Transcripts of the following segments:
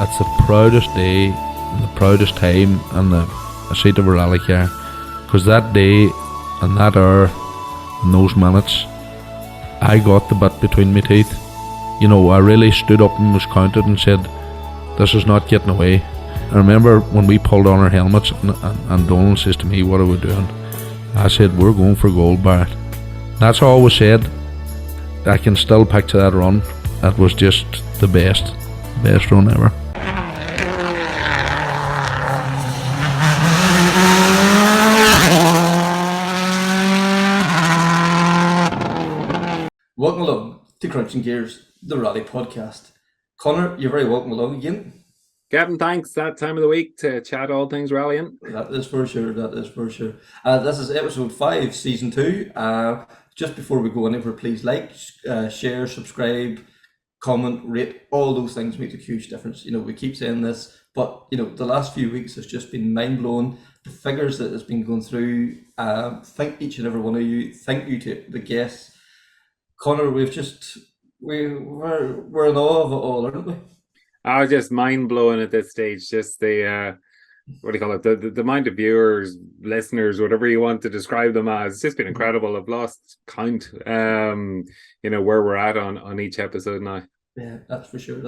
it's the proudest day and the proudest time in the seat of a rally car, because that day and that hour and those minutes, I got the bit between my teeth. You know, I really stood up and was counted and said, this is not getting away. I remember when we pulled on our helmets and Donald says to me, what are we doing? I said, we're going for gold, Barrett. That's all was said. I can still picture that run. That was just the best run ever. Welcome along to Krunching Gears, the Rally Podcast. Connor, you're very welcome along again. Captain, thanks. That time of the week to chat all things rallying. That is for sure. This is episode 5, season 2. Just before we go anywhere, please like, share, subscribe, comment, rate. All those things make a huge difference. You know, we keep saying this, but you know, the last few weeks has just been mind blowing. The figures that has been going through. Thank each and every one of you. Thank you to the guests. Connor, we're in awe of it all, aren't we? Just mind blowing at this stage. Just the what do you call it? The amount of viewers, listeners, whatever you want to describe them as. It's just been incredible. I've lost count. You know where we're at on each episode now. Yeah, that's for sure.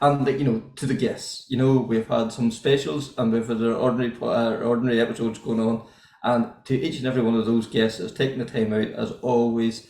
And you know, to the guests, you know, we've had some specials and we've had our ordinary episodes going on. And to each and every one of those guests that's taken the time out, as always,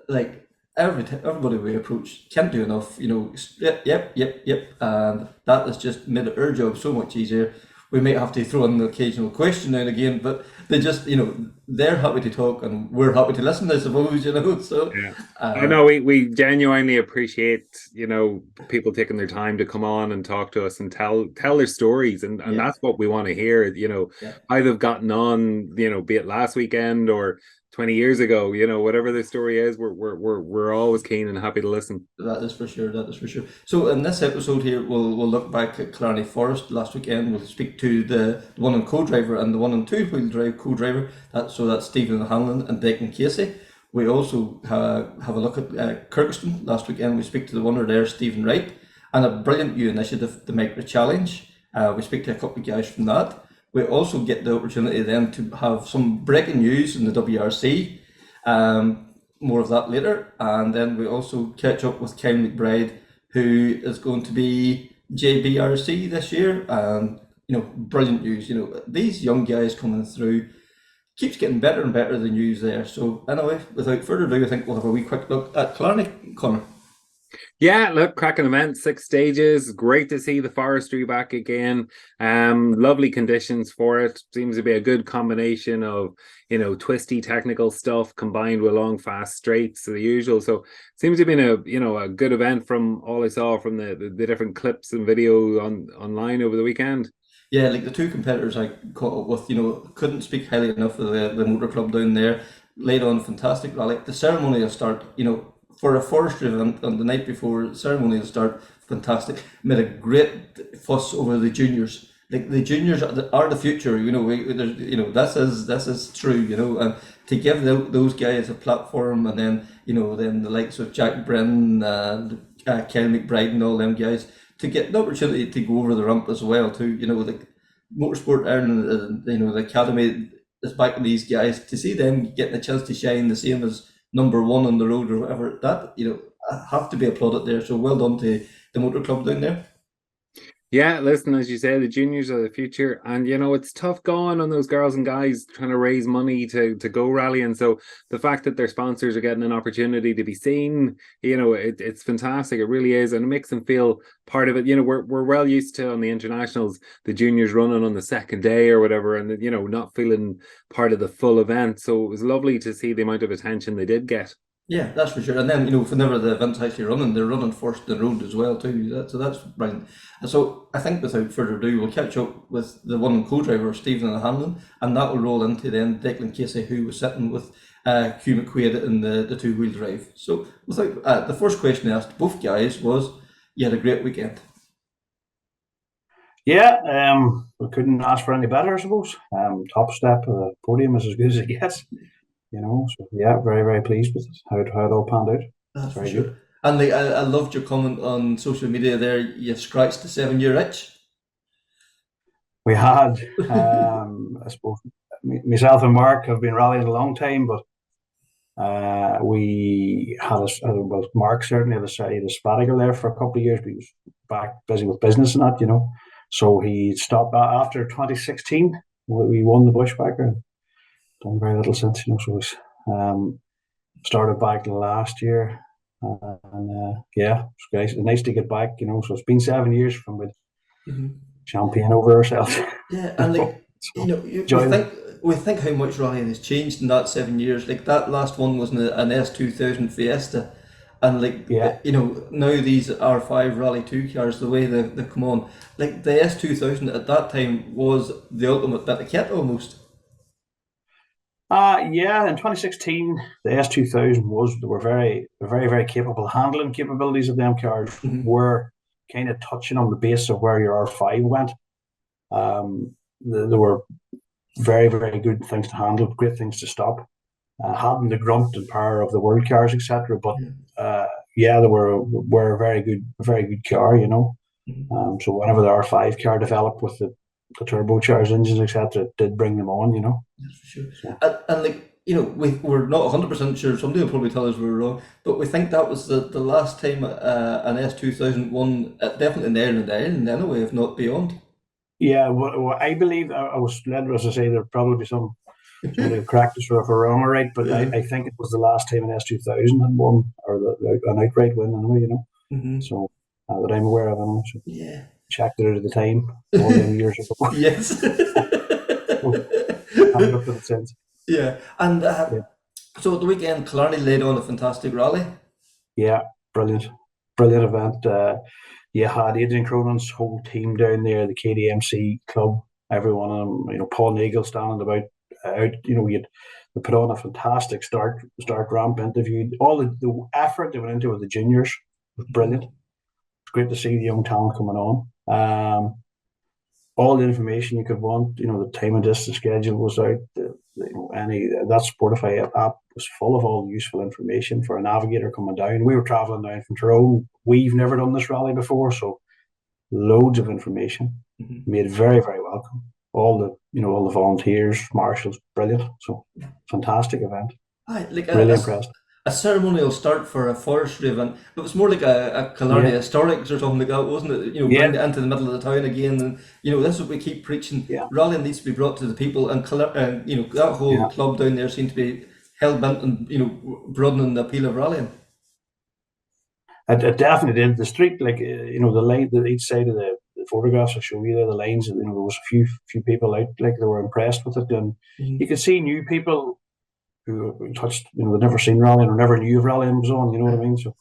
like. Everybody we approach can't do enough, you know. Yep, and that has just made our job so much easier. We might have to throw in the occasional question now and again, but they just, you know, they're happy to talk and we're happy to listen, I suppose, you know. So yeah. I know we genuinely appreciate, you know, people taking their time to come on and talk to us and tell their stories, and that's what we want to hear. You know, either gotten on, you know, be it last weekend or 20 years ago, you know, whatever the story is, we're always keen and happy to listen. That is for sure. So in this episode here, we'll look back at Killarney Forest last weekend. We'll speak to the one on co-driver and the one on two-wheel drive co-driver. That's Stephen Hanlon and Declan Casey. We also have a look at Kirkstone last weekend. We speak to the winner there, Stephen Wright, and a brilliant new initiative, the Micra Challenge. We speak to a couple of guys from that. We also get the opportunity then to have some breaking news in the WRC, more of that later, and then we also catch up with Kyle McGrady, who is going to be JBRC this year, and you know, brilliant news. You know, these young guys coming through keeps getting better and better, the news there. So anyway, without further ado, I think we'll have a wee quick look at Killarney, Connor. Yeah, look, cracking event, 6 stages. Great to see the forestry back again. Lovely conditions for it. Seems to be a good combination of, you know, twisty technical stuff combined with long, fast straights, the usual. So seems to have been a good event from all I saw from the different clips and video online over the weekend. Yeah, like the two competitors I caught up with, you know, couldn't speak highly enough of the motor club down there. Laid on fantastic rally. The ceremonial start, you know, for a forestry event on the night before, ceremonial start, fantastic. Made a great fuss over the juniors. Like the juniors are the future, you know. You know, this is true, you know. And to give those guys a platform, and then you know, then the likes of Jack Brennan and Kyle McGrady and all them guys to get the opportunity to go over the ramp as well too. You know, the Motorsport Ireland, you know, the academy is backing these guys, to see them getting a chance to shine the same as number one on the road or whatever, that, you know, have to be applauded there. So well done to the motor club down there. Yeah, listen, as you say, the juniors are the future, and you know, it's tough going on those girls and guys trying to raise money to go rallying. So the fact that their sponsors are getting an opportunity to be seen, you know, it's fantastic. It really is, and it makes them feel part of it. You know, we're well used to on the internationals, the juniors running on the second day or whatever, and you know, not feeling part of the full event. So it was lovely to see the amount of attention they did get. Yeah, that's for sure. And then, you know, whenever the event's actually running, they're running first in the road as well too. So that's brilliant. And so I think without further ado, we'll catch up with the one co-driver, Stephen Hanlon, and that will roll into then Declan Casey, who was sitting with Hugh McQuaid in the two-wheel drive. So without the first question I asked both guys was, you had a great weekend. Yeah, we couldn't ask for any better, I suppose. Top step of the podium is as good as it gets. You know, so yeah, very, very pleased with how it all panned out. That's very good. And like, I loved your comment on social media there. You scratched the 7-year itch. We had, I suppose, myself and Mark have been rallying a long time, but we had well, Mark certainly had a sabbatical there for a couple of years, but he was back busy with business and that, you know. So he stopped after 2016. We won the Bushwhacker. Done very little since, you know. So we started back last year, and yeah, it's nice to get back, you know. So it's been 7 years from with champagne over ourselves. Yeah, and like you know, we think how much rallying has changed in that 7 years. Like that last one was an S2000 Fiesta, and like you know, now these R5 Rally 2 cars, the way they come on, like the S2000 at that time was the ultimate bit of kit almost. Yeah, in 2016, the S2000 they were very capable. Handling capabilities of them cars were kind of touching on the base of where your R5 went. They were very good things to handle, great things to stop. Having the grunt and power of the world cars, etc. But yeah, they were a very good car, you know. So whenever the R5 car developed with the turbocharged engines, etc., it did bring them on, you know. That's for sure. So. And like, you know, we're not 100% sure, somebody will probably tell us we're wrong, but we think that was the last time an S2000 won, definitely in Ireland anyway, if not beyond. Yeah, well, I believe, I was led as I say, there'd probably be somebody who correct us if we're wrong or right, but I think it was the last time an S2000 had won, or an outright win anyway, you know. So that I'm aware of, anyway. So checked it out at the time, all them years ago. Yes. Haven't looked at it since. Yeah, and so at the weekend, Killarney laid on a fantastic rally. Yeah, brilliant event. You had Adrian Cronin's whole team down there, the KDMC club, everyone of them, you know, Paul Nagel standing about out, you know, they put on a fantastic start ramp, interviewed all the effort they went into with the juniors was brilliant. It's great to see the young talent coming on. All the information you could want, you know, the time and distance schedule was out. That Sportify app was full of all the useful information for a navigator coming down. We were travelling down from Tyrone. We've never done this rally before, so loads of information. Made very welcome. All the volunteers, marshals, brilliant. So fantastic event. Really impressed. A ceremonial start for a forestry event. It was more like a Killarney Historics or something like that, wasn't it? You know, bring it into the middle of the town again, and you know, this is what we keep preaching. Rallying needs to be brought to the people, and you know, that whole club down there seemed to be hell bent on, you know, broadening the appeal of rallying. It definitely did. The street, like you know, the line, each side of the photographs I show you there, the lines. You know, there was a few people out, like they were impressed with it, and you could see new people who touched, you know, they'd never seen rallying or never knew if rallying was on, you know what I mean? So,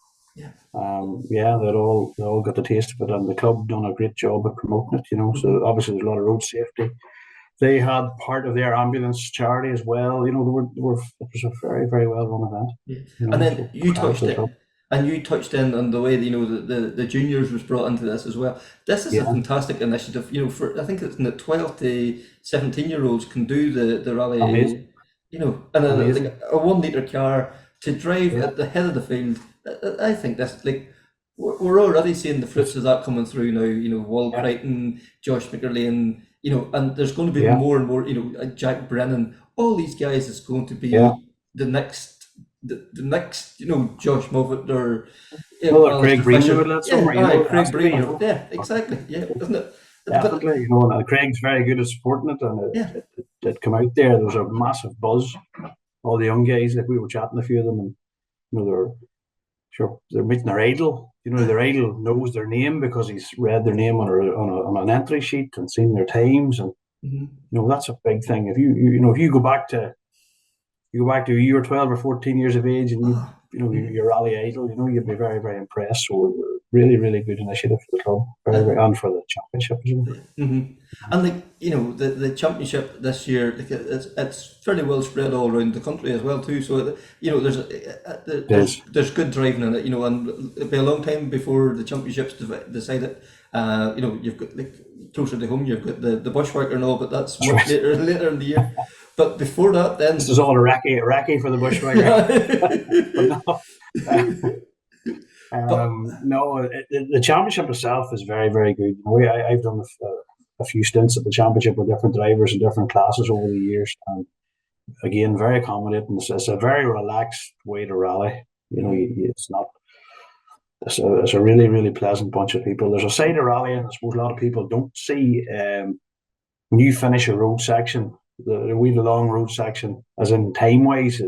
they all got the taste of it, and the club done a great job at promoting it, you know. So obviously there's a lot of road safety. They had part of their ambulance charity as well, you know. It was a very well run event. You know, and then you touched in on the way that, you know, the juniors was brought into this as well. This is a fantastic initiative, you know. For I think it's in the 12 to 17-year-olds can do the rally. Amazing. You know, and like a 1 litre car to drive at the head of the field. I think that's like we're already seeing the fruits of that coming through now. You know, Wal Crichton, Josh McGrady, you know, and there's going to be more and more. You know, Jack Brennan, all these guys is going to be the next, you know, Josh Moffat or Craig Breen would let somewhere. Craig Breen, exactly, isn't it? Definitely, you know, and Craig's very good at supporting it, and it come out there. There was a massive buzz. All the young guys, like we were chatting, a few of them, and you know, they're meeting their idol. You know, their idol knows their name because he's read their name on an entry sheet and seen their times, and you know, that's a big thing. If you go back to you were 12 or 14 years of age, and you know, your rally idol, you know, you'd be very impressed. So really good initiative for the club, and for the championship as well. And like, you know, the championship this year, like it's fairly well spread all around the country as well too. So you know, there's good driving in it, you know, and it'll be a long time before the championships decided. You know, you've got like closer to home, you've got the Bushwhacker and all, but that's much later in the year. But before that, then this is all a recce for the Bushwhacker. No, the championship itself is very, very good. I've done a few stints at the championship with different drivers in different classes over the years, and again, very accommodating. It's a very relaxed way to rally. It's not. It's a really, really pleasant bunch of people. There's a side of rally, and I suppose a lot of people don't see. When you finish a road section, the long road section, as in time wise,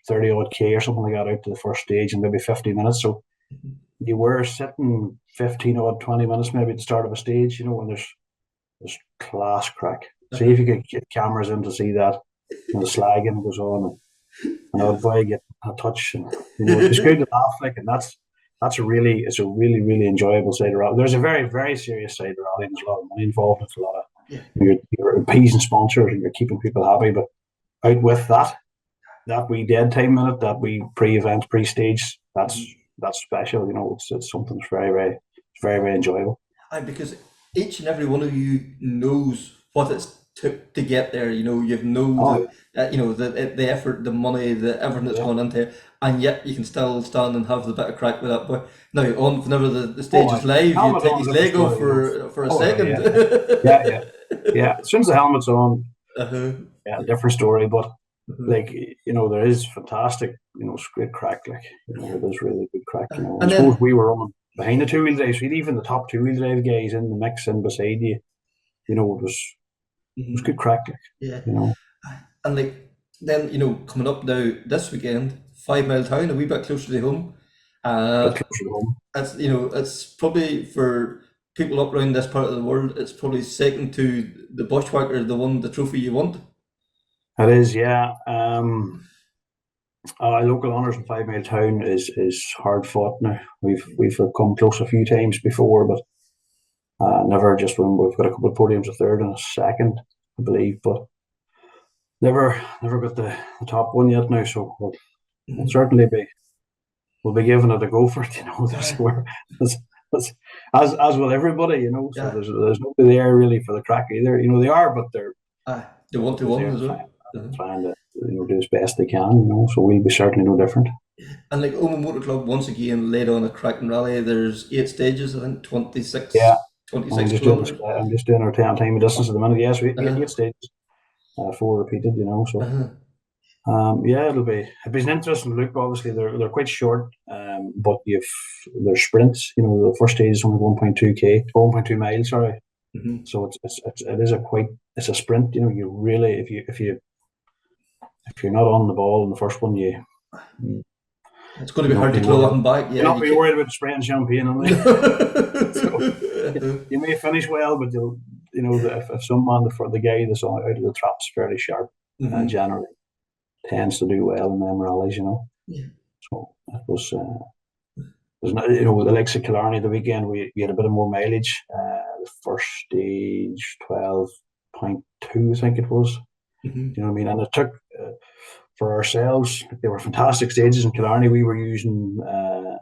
30 odd K or something like that out to the first stage in maybe 50 minutes. So you were sitting 15 odd 20 minutes maybe at the start of a stage, when there's class crack. See if you could get cameras in to see that. And the slagging goes on, and I'd boy get a touch, and it's good to laugh and it's a really, really enjoyable side of rally. There's a very, very serious side of rally. There's a lot of money involved. There's a lot of you're appeasing sponsors and you're keeping people happy. But out with that wee dead time minute, that wee pre-event, pre-stage, that's special. It's something that's very, very enjoyable. Because each and every one of you knows what it's took to get there. The effort, the money, everything that's gone into it, and yet you can still stand and have the bit of crack with that boy. Now, whenever the stage is live, you take his leg off for a second. Yeah. As soon as the helmet's on, different story. But there is fantastic, great crack. There's really good crack. I suppose we were running behind the two-wheel drive, so even the top two-wheel drive guys in the mix in beside you, it was good crack. And then coming up now this weekend, 5 Mile Town, a wee bit closer to home. It's probably for people up around this part of the world, it's probably second to the Bushwhacker, the trophy you want. It is, yeah. Local honours in 5 Mile Town is hard fought now. We've come close a few times before, but never just when we've got a couple of podiums, a third and a second, I believe, but never got the top one yet now. So we'll certainly we'll be giving it a go for it. As will everybody. So there's nobody there really for the crack either. They are, but they're they want to win as well. Trying to do as best they can. So we'll be certainly no different. And Omen Motor Club once again laid on a cracking rally. There's 8 stages, I think 26. Yeah. 26 kilometers. I'm just doing our time of distance at the minute. Yes, we 8 stages, 4 repeated. So it'll be an interesting look. Obviously, they're quite short, but they're sprints. The first stage is only 1.2 miles. Sorry. Mm-hmm. So it's a sprint. You really if you're not on the ball in the first one, it's going to be hard to claw up and back. You're not be worried about spraying champagne on there. So, you may finish well, but if someone the guy that's out of the trap's fairly sharp, generally tends to do well in them rallies. Yeah. So it was. There's not, the likes of Killarney the weekend, we had a bit of more mileage. The first stage 12.2, I think it was. Mm-hmm. You know what I mean? And it took for ourselves. They were fantastic stages in Killarney. We were using.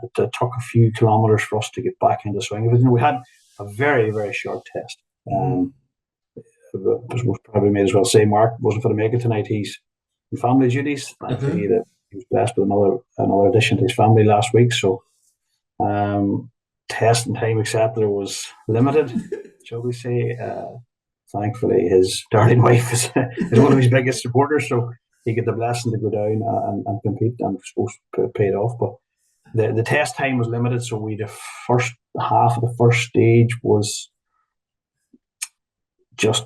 It took a few kilometres for us to get back into swing of it. We had a very, very short test. I probably may as well say Mark wasn't going to make it tonight. He's in family duties. Thankfully, he was blessed with another addition to his family last week. So. Testing time, etc., was limited, shall we say. Thankfully, his darling wife is one of his biggest supporters, so he got the blessing to go down and compete, and supposed to pay it off. But the test time was limited, so the first half of the first stage was just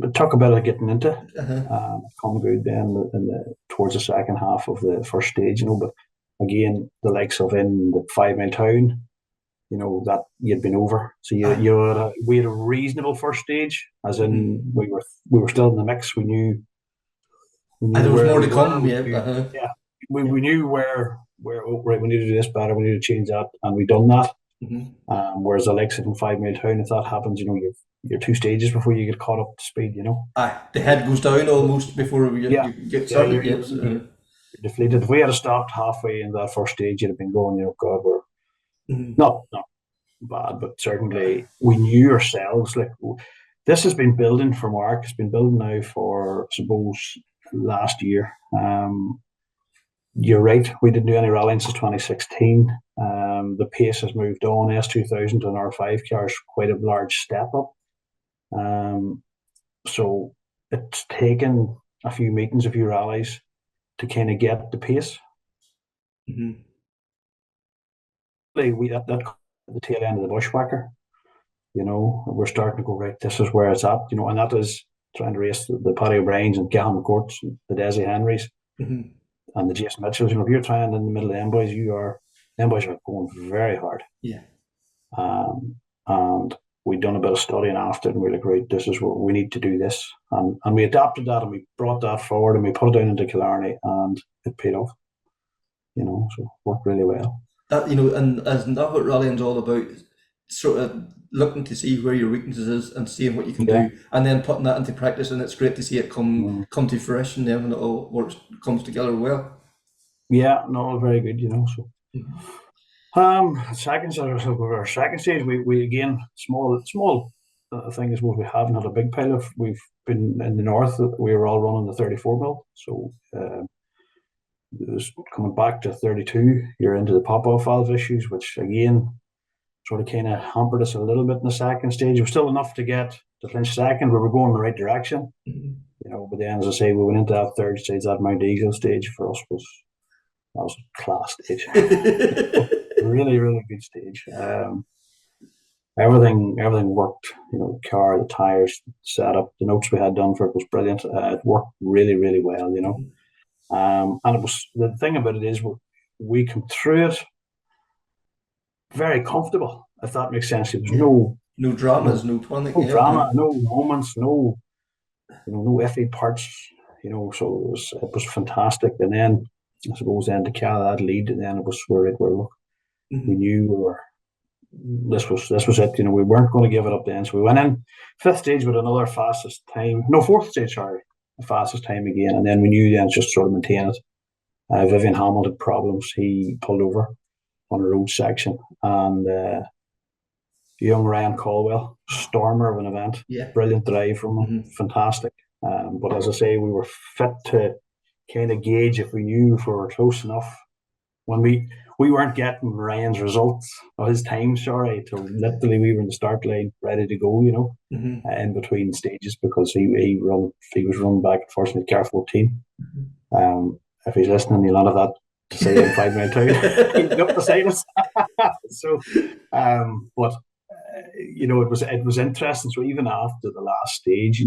it took a bit of getting into. Come good then towards the second half of the first stage, but. Again, the likes of in the 5 Mile Town, that you'd been over. So we had a reasonable first stage, as in we were still in the mix. We knew and there was more to come. We knew where right, we need to do this better. We need to change that, and we done that. Mm-hmm. Whereas the likes of in 5 Mile Town, if that happens, you're 2 stages before you get caught up to speed. The head goes down almost before you get started. You're deflated. If we had stopped halfway in that first stage, you'd have been going, God, we're not bad, but certainly we knew ourselves. This has been building for Mark. It's been building now for, I suppose, last year. You're right. We didn't do any rallying since 2016. The pace has moved on. S2000 and R5 cars quite a large step up. So it's taken a few meetings, a few rallies to kind of get the pace. Mm-hmm. We at the tail end of the bushwhacker. We're starting to go, right, this is where it's at. And that is trying to race the Paddy O'Briens and Gahan McCourts, the Desi Henrys, Mm-hmm. and the Jason Mitchells. If you're trying in the middle of them boys, them boys are going very hard. Yeah. And we'd done a bit of studying after it, and we were like, right, this is what we need to do this. And we adapted that, and we brought that forward, and we put it down into Killarney, and it paid off. So it worked really well. That, and isn't that what rallying's all about? Sort of looking to see where your weaknesses is and seeing what you can do, and then putting that into practice. And it's great to see it come to fruition then when it all comes together well. Yeah, no, very good. So. Second stage, we again small thing is what we haven't had a big pile of. We've been in the north. We were all running the 34 mil, so coming back to 32, you're into the pop-off valve issues, which again sort of kind of hampered us a little bit in the second stage. It was still enough to get to finish second. We were going in the right direction, But then, as I say, we went into that third stage. That Mount Eagle stage for us was a class stage. Really, really good stage. Everything worked. The car, the tires, setup, the notes we had done for it was brilliant. It worked really, really well. And it was, the thing about it is we come through it very comfortable, if that makes sense. There was no dramas, no panic, no drama, no moments, no iffy parts. So it was fantastic. And then I suppose then to carry that lead, and then it was where we knew this was it. We weren't going to give it up then. So we went in fifth stage with another fourth stage, sorry, the fastest time again. And then we knew then just sort of maintain it. Vivian Hamill had problems. He pulled over on a road section, and young Ryan Caldwell, stormer of an event, brilliant drive from him, fantastic. But as I say, we were fit to kind of gauge if we were close enough. When we weren't getting Ryan's results or his time, till literally we were in the start line ready to go, in between stages, because he was run back, unfortunately, car 14. If he's listening, he'll not have that to say in 5 minute time. He'd love to say this. So, but it was interesting. So even after the last stage,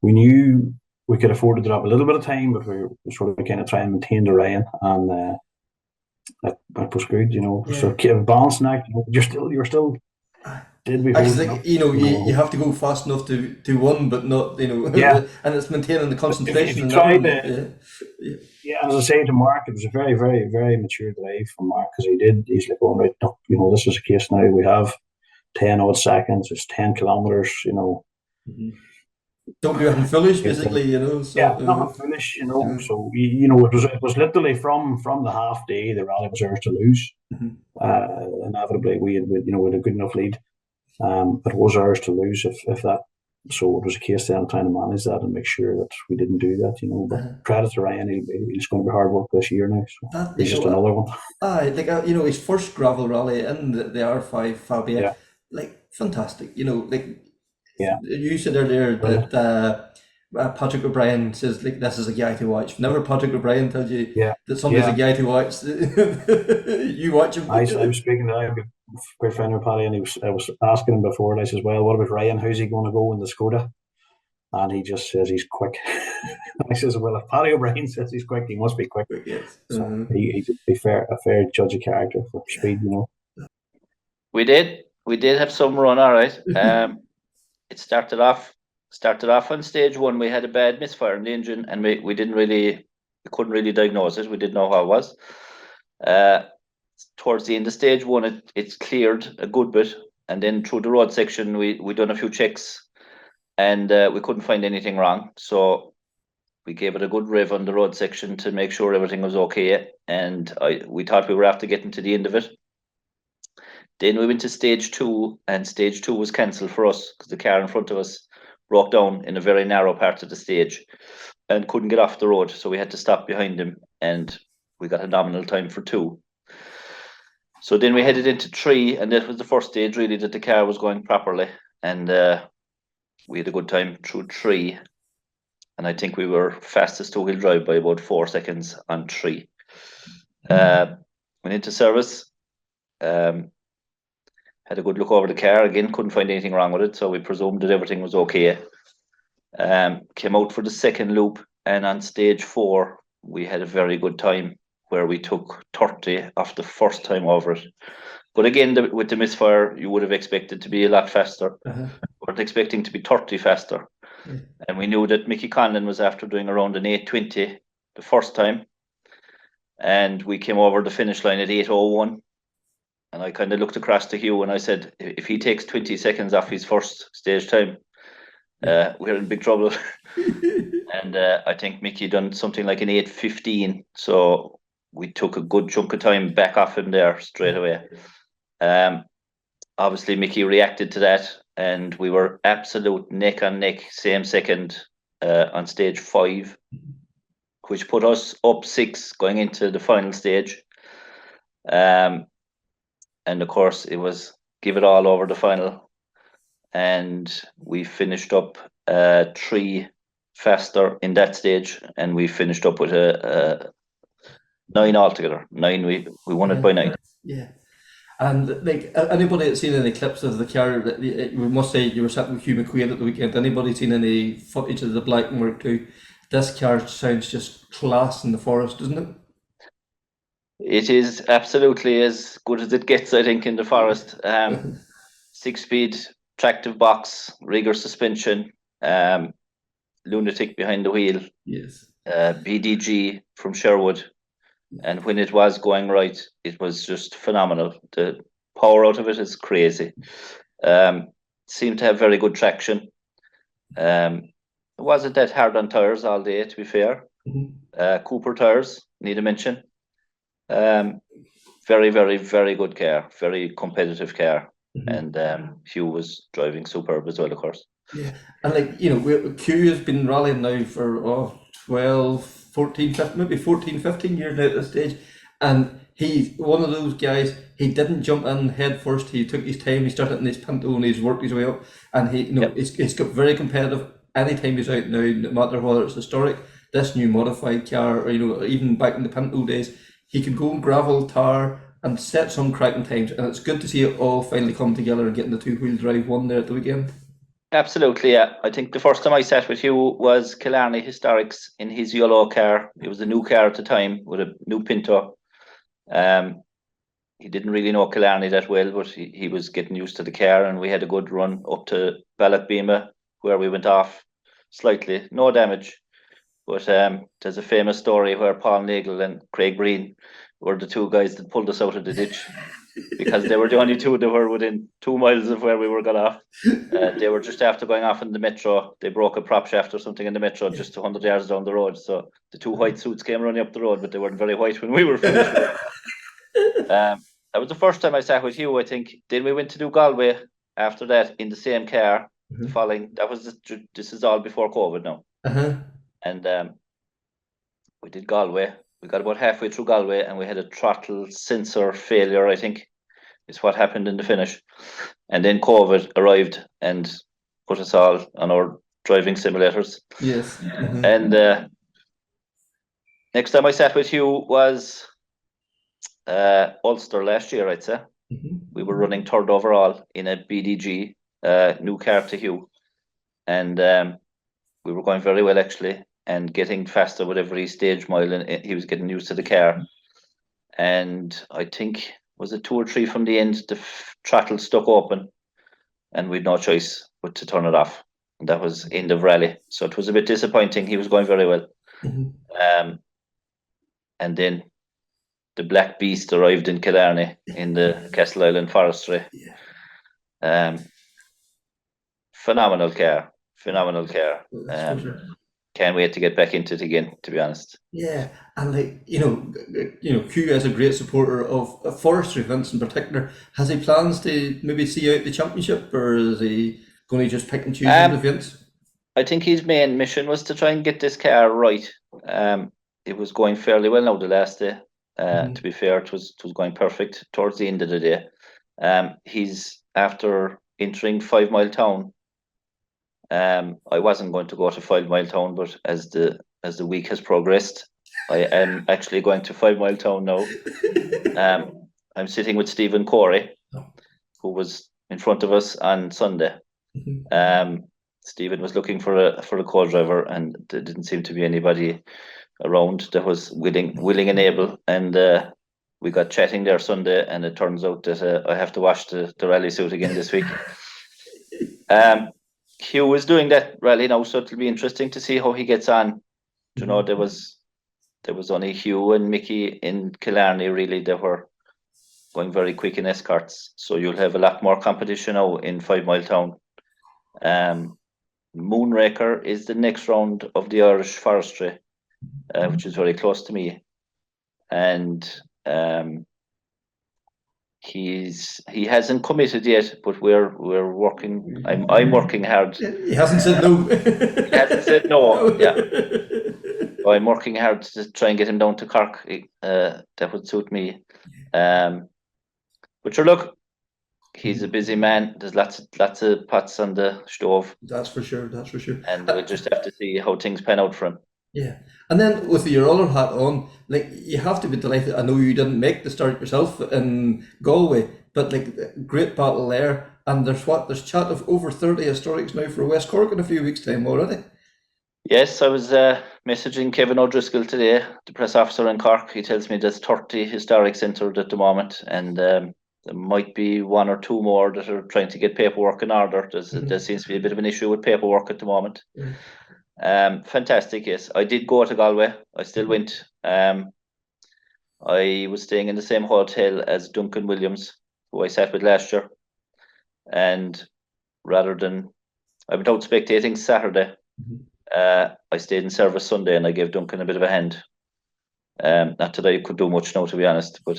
we knew we could afford to drop a little bit of time, but we were sort of kind of trying to maintain the Ryan, and that was good. So balancing act. You're still. Did we? I think you have to go fast enough to win, but not and it's maintaining the concentration. As I say to Mark, it was a very, very, very mature drive from Mark, because he's like, all right, this is a case now. We have 10 odd seconds. It's 10 kilometers. Don't do anything foolish, basically. So, nothing foolish. So it was literally from the half day the rally was ours to lose. Inevitably, we had a good enough lead. It was ours to lose if that. So it was a case then of trying to manage that and make sure that we didn't do that. But credit to Ryan, he's going to be hard work this year now. So he's just another one. His first gravel rally in the R5 Fabia, fantastic. You said earlier that Patrick O'Brien says this is a guy to watch. Whenever Patrick O'Brien tells you that somebody's a guy to watch, you watch him. I was speaking to a great friend of Paddy, and I was asking him before, and I says, well, what about Ryan? How's he going to go in the Skoda? And he just says he's quick. I says, well, if Paddy O'Brien says he's quick, he must be quick. Yes. So he's a fair judge of character for speed, We did have some run, all right. It started off on stage one. We had a bad misfire in the engine, and we couldn't really diagnose it. We didn't know how it was. Towards the end of stage one, it's cleared a good bit, and then through the road section, we done a few checks, and we couldn't find anything wrong. So we gave it a good rev on the road section to make sure everything was okay, and we thought we were after getting to the end of it. Then we went to stage two, and stage two was cancelled for us because the car in front of us broke down in a very narrow part of the stage and couldn't get off the road. So we had to stop behind him, and we got a nominal time for two. So then we headed into 3, and that was the first stage really that the car was going properly, and we had a good time through 3, and I think we were fastest two-wheel drive by about 4 seconds on 3. Went into service, had a good look over the car again, couldn't find anything wrong with it, so we presumed that everything was okay. Came out for the second loop, and on stage 4 we had a very good time where we took 30 off the first time over it. But again, with the misfire, you would have expected to be a lot faster. Uh-huh. We weren't expecting to be 30 faster. Yeah. And we knew that Mickey Conlon was after doing around an 8:20 the first time. And we came over the finish line at 8:01. And I kind of looked across to Hugh and I said, if he takes 20 seconds off his first stage time, we're in big trouble. And I think Mickey done something like an 8:15. So we took a good chunk of time back off him there straight away. Obviously, Mickey reacted to that, and we were absolute neck and neck, same second on stage 5, which put us up 6 going into the final stage. And of course, it was give it all over the final, and we finished up 3 faster in that stage, and we finished up with a 9 altogether. 9, we won it by 9. Yeah. And like anybody that's seen any clips of the car, we must say you were sitting with Hugh McQuaid at the weekend. Anybody seen any footage of the Black and Mark II? This car sounds just class in the forest, doesn't it? It is absolutely as good as it gets, I think, in the forest. 6-speed, tractive box, rigger suspension, lunatic behind the wheel. Yes. BDG from Sherwood. And when it was going right, it was just phenomenal. The power out of it is crazy. Seemed to have very good traction. It wasn't that hard on tyres all day, to be fair. Cooper tyres, need to mention. Very, very, very good car. Very competitive car. And Hugh was driving superb as well, of course. Yeah. And like, you know, Q has been rallying now for 12, 14, 15, maybe 14, 15 years now at this stage. And he's one of those guys, he didn't jump in head first. He took his time, he started in his Pinto and he's worked his way up. And he, you know, it's got very competitive anytime he's out now, no matter whether it's historic, this new modified car, or, you know, even back in the Pinto days, he could go gravel, tar, and set some cracking times. And it's good to see it all finally come together and getting the two-wheel drive one there at the weekend. Absolutely, yeah. I think the first time I sat with Hugh was Killarney Historics in his yellow car. It was a new car at the time with a new Pinto. He didn't really know Killarney that well, but he was getting used to the car, and we had a good run up to Ballochbeema, where we went off slightly, no damage. But there's a famous story where Paul Nagel and Craig Breen were the 2 guys that pulled us out of the ditch because they were the only 2 that were within 2 miles of where we were got off. They were just after going off in the metro. They broke a prop shaft or something in the metro just 100 yards down the road. So the 2 white suits came running up the road, but they weren't very white when we were finished. That was the first time I sat with Hugh, I think. Then we went to do Galway after that in the same car. The following, this is all before COVID now. And we did Galway. We got about halfway through Galway and we had a throttle sensor failure, I think, is what happened in the finish. And then COVID arrived and put us all on our driving simulators. Yes. And next time I sat with you was Ulster last year, I'd say. We were running 3rd overall in a BDG, new car to Hugh. And we were going very well, actually, and getting faster with every stage mile, and he was getting used to the car. And I think, was it 2 or 3 from the end, the throttle stuck open, and we'd no choice but to turn it off. And that was end of rally. So it was a bit disappointing. He was going very well. And then the Black Beast arrived in Killarney in the Castle Island Forestry. Phenomenal car. Can't wait to get back into it again, to be honest. Yeah, and like, you know, Hugh is a great supporter of forestry events in particular. Has he plans to maybe see out the championship, or is he going to just pick and choose the events? I think his main mission was to try and get this car right. It was going fairly well now the last day. To be fair, it was going perfect towards the end of the day. He's after entering 5 Mile Town. I wasn't going to go to 5 Mile Town, but as the week has progressed, I am actually going to 5 Mile Town now. I'm sitting with Stephen Corey, who was in front of us on Sunday. Stephen was looking for a co-driver, and there didn't seem to be anybody around that was willing and able. And we got chatting there Sunday, and it turns out that I have to wash the rally suit again this week. Hugh is doing that rally now, so it'll be interesting to see how he gets on. You know, there was only Hugh and Mickey in Killarney really that were going very quick in escorts. So you'll have a lot more competition now in 5 Mile Town. Moonraker is the next round of the Irish Forestry, which is very close to me, and he hasn't committed yet, but we're working. I'm working hard. He hasn't said no. He hasn't said no. Yeah. So I'm working hard to try and get him down to Cork. That would suit me. But sure, look, he's a busy man. There's lots of pots on the stove. That's for sure. And we'll just have to see how things pan out for him. Yeah. And then with your other hat on, like, you have to be delighted. I know you didn't make the start yourself in Galway, but like, great battle there. And there's chat of over 30 historics now for West Cork in a few weeks' time already. Yes, I was messaging Kevin O'Driscoll today, the press officer in Cork. He tells me there's 30 historics entered at the moment, and there might be 1 or 2 more that are trying to get paperwork in order. There seems to be a bit of an issue with paperwork at the moment. Fantastic, yes. I did go to Galway. I still went. I was staying in the same hotel as Duncan Williams, who I sat with last year. And rather than, I went out spectating Saturday. I stayed in service Sunday, and I gave Duncan a bit of a hand. Not that I could do much now, to be honest, but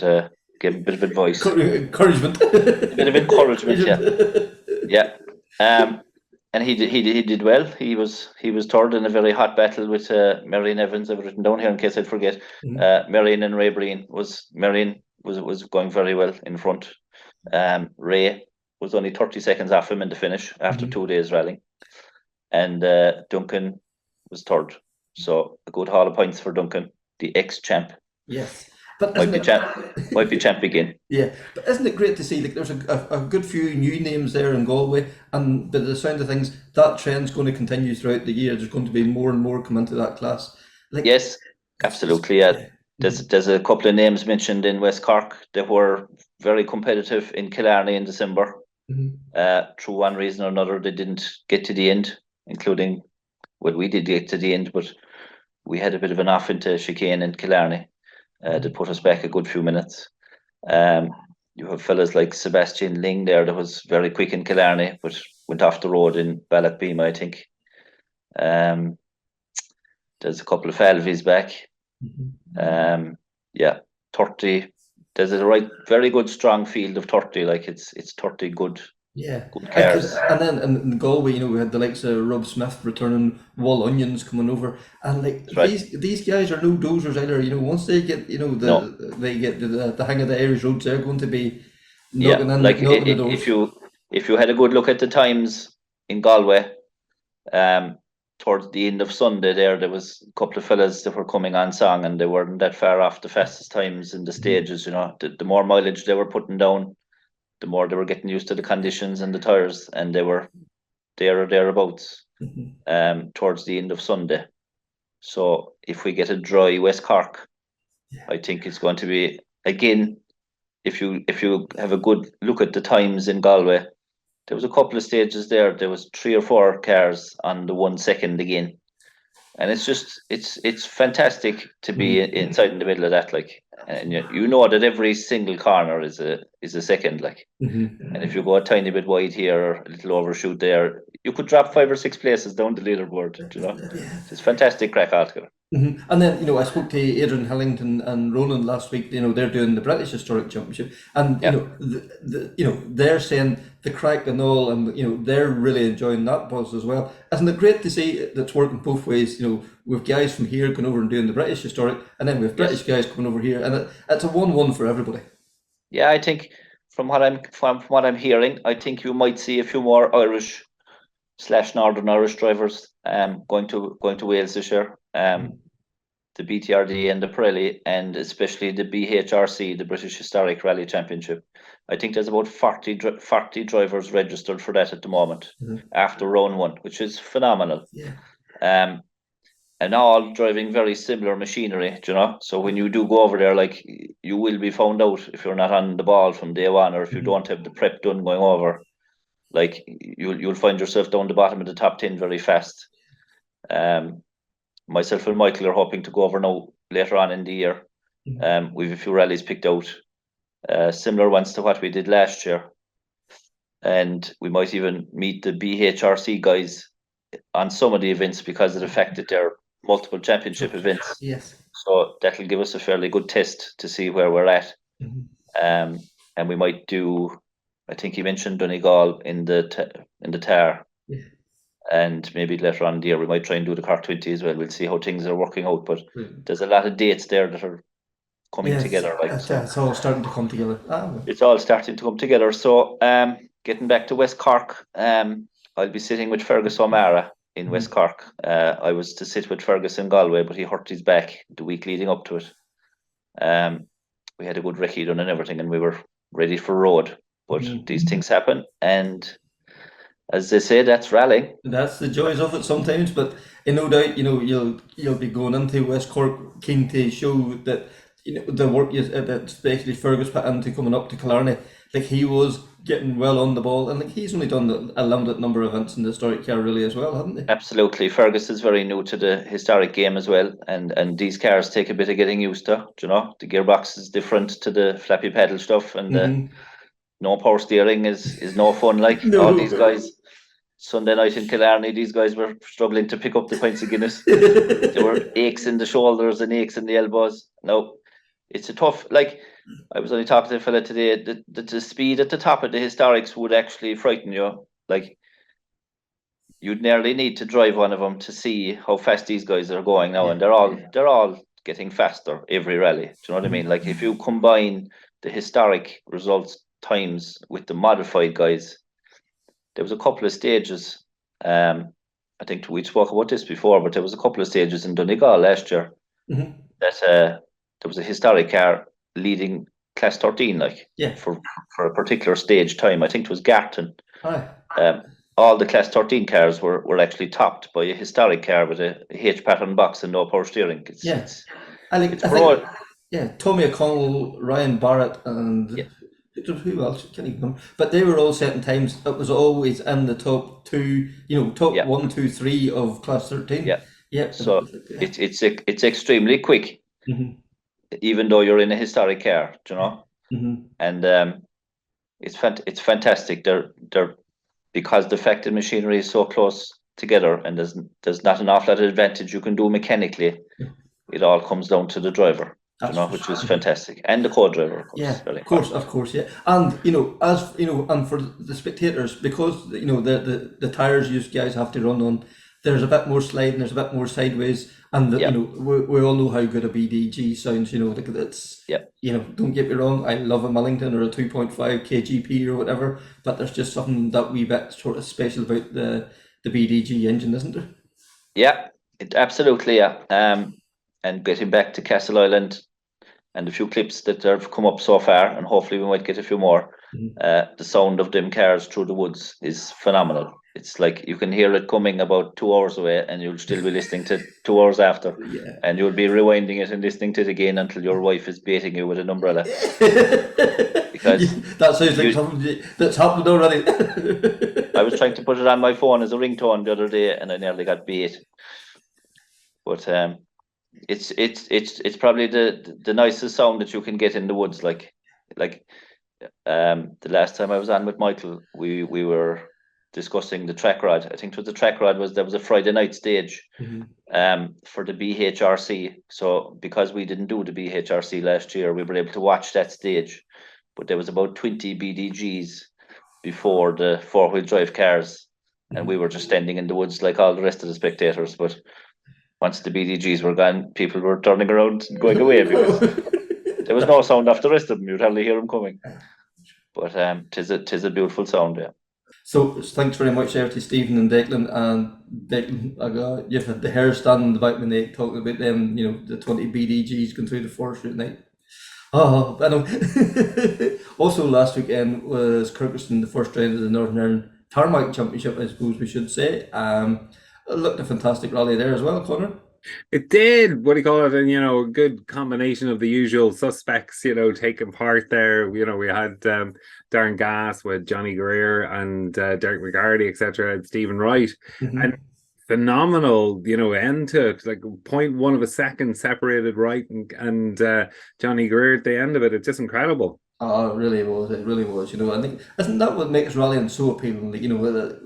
gave him a bit of advice. Encouragement. A bit of encouragement, yeah. And he did well. He was third in a very hot battle with Marion Evans. I've written down here in case I forget. Marion and Ray Breen Marion was going very well in front. Ray was only 30 seconds off him in the finish after 2 days rallying. And Duncan was third. So a good haul of points for Duncan, the ex-champ. Yes. But might be champ again. Yeah, but isn't it great to see, like, there's a good few new names there in Galway, and by the sound of things, that trend's going to continue throughout the year. There's going to be more and more come into that class. Like, yes, absolutely. Yeah. There's a couple of names mentioned in West Cork that were very competitive in Killarney in December. Through one reason or another, they didn't get to the end, including, well, we did get to the end, but we had a bit of an off into chicane in Killarney. That put us back a good few minutes. You have fellas like Sebastian Ling there that was very quick in Killarney, but went off the road in Ballochbeema, I think. There's a couple of Falvies back. 30. There's a very good strong field of 30. Like it's 30 good. Yeah, good cars. And then in Galway, you know, we had the likes of Rob Smith returning, Wall Onions coming over, and like these guys are no dozers either. You know, once they get, you know, they get the hang of the Irish roads, they're going to be knocking in, like knocking the doors. If you had a good look at the times in Galway, towards the end of Sunday there was a couple of fellas that were coming on song, and they weren't that far off the fastest times in the stages. You know, the more mileage they were putting down, the more they were getting used to the conditions and the tires, and they were there or thereabouts towards the end of Sunday. So if we get a dry West Cork, I think it's going to be, again, if you have a good look at the times in Galway, there was a couple of stages there. There was 3 or 4 cars on the 1 second again. And it's just, it's fantastic to be inside in the middle of that, like, and you know that every single corner is a second, like, and if you go a tiny bit wide here or a little overshoot there, you could drop 5 or 6 places down the leaderboard. You know, it's fantastic crack altogether. And then, I spoke to Adrian Hillington and Ronan last week. They're doing the British Historic Championship, and Yeah. they're saying the crack and all, and they're really enjoying that buzz as well. Isn't it great to see that's working both ways? With guys from here going over and doing the British Historic, and then with British Yes. guys coming over here, and it's a 1-1 for everybody. Yeah, I think from what I'm hearing, I think you might see a few more Irish / Northern Irish drivers going to Wales this year. The BTRD and the Pirelli, and especially the BHRC, the British Historic Rally Championship. I think there's about 40 drivers registered for that at the moment after round 1, which is phenomenal. Yeah. And all driving very similar machinery, So when you do go over there, like, you will be found out if you're not on the ball from day one, or if you don't have the prep done going over. Like, you'll find yourself down the bottom of the top 10 very fast. Myself and Michael are hoping to go over now later on in the year. We've a few rallies picked out, similar ones to what we did last year. And we might even meet the BHRC guys on some of the events because of the fact that they're multiple championship events. Yes. So that'll give us a fairly good test to see where we're at. And we might do, I think he mentioned Donegal in the Tar. Yeah. And maybe later on in the year we might try and do the Cork 20 as well. We'll see how things are working out, but there's a lot of dates there that are coming together. It's all starting to come together. It's all starting to come together. So getting back to West Cork, I'll be sitting with Fergus O'Mara in West Cork. I was to sit with Fergus in Galway, but he hurt his back the week leading up to it. We had a good recce done and everything, and we were ready for road. But these things happen, and as they say, that's rallying. That's the joys of it sometimes, but no doubt, you'll be going into West Cork keen to show that the work that especially Fergus put into coming up to Killarney. Like, he was getting well on the ball, and like, he's only done a limited number of events in the historic car really as well, hasn't he? Absolutely, Fergus is very new to the historic game as well, and these cars take a bit of getting used to. The gearbox is different to the flappy pedal stuff, and no power steering is no fun. Like, all these guys. Sunday night in Killarney, these guys were struggling to pick up the pints of Guinness. There were aches in the shoulders and aches in the elbows. No, it's a tough, like, I was only talking to a fella today, the speed at the top of the historics would actually frighten you. Like, you'd nearly need to drive one of them to see how fast these guys are going now, and they're all getting faster every rally. Do you know what I mean? Like, if you combine the historic results times with the modified guys, there was a couple of stages. I think we spoke about this before, but there was a couple of stages in Donegal last year that there was a historic car leading class 13, for a particular stage time. I think it was Garton. All the class 13 cars were actually topped by a historic car with a H pattern box and no power steering. Tommy O'Connell, Ryan Barrett, and who else? I can't even remember. But they were all setting times. It was always in the top two, top 1, 2, 3 of class 13. So it's extremely quick, even though you're in a historic car, and it's fantastic. They're because the fact that machinery is so close together, and there's not an awful lot of advantage you can do mechanically. It all comes down to the driver. Which is fantastic, and the co-driver, of course. Of course, and and for the spectators, because the tires you guys have to run on, there's a bit more sliding, there's a bit more sideways, and we all know how good a BDG sounds. Don't get me wrong, I love a Millington or a 2.5 kgp or whatever, but there's just something that wee bit sort of special about the BDG engine, isn't there? Yeah, absolutely. And getting back to Castle Island and a few clips that have come up so far, and hopefully we might get a few more. The sound of them cars through the woods is phenomenal. It's like you can hear it coming about 2 hours away, and you'll still be listening to 2 hours after, and you'll be rewinding it and listening to it again until your wife is baiting you with an umbrella. Because that sounds like something that's happened already. I was trying to put it on my phone as a ringtone the other day, and I nearly got bait. But it's probably the nicest sound that you can get in the woods. Like the last time I was on with Michael, we were discussing the track rod. I think it was the track rod there was a Friday night stage for the BHRC. So because we didn't do the BHRC last year, we were able to watch that stage. But there was about 20 BDGs before the 4-wheel drive cars, and we were just standing in the woods like all the rest of the spectators. But once the BDGs were gone, people were turning around and going away because there was no sound off the rest of them. You'd hardly hear them coming. But tis a beautiful sound, yeah. So thanks very much there to Stephen and Declan. And Declan, you've had the hair standing in the back of my neck talking about them, the 20 BDGs going through the forestry at night. Oh, I know. Also last weekend was Kirkiston, the first round of the Northern Ireland Tarmac Championship, I suppose we should say. It looked a fantastic rally there as well, Connor. It did. What do you call it? And a good combination of the usual suspects, taking part there. We had Darren Gass with Johnny Greer and Derek McGrady, etc., and Stephen Wright, and phenomenal, end to it. Like 0.1 of a second separated Wright and Johnny Greer at the end of it. It's just incredible. Oh, it really was. It really was. I think isn't that what makes rallying so appealing? Like,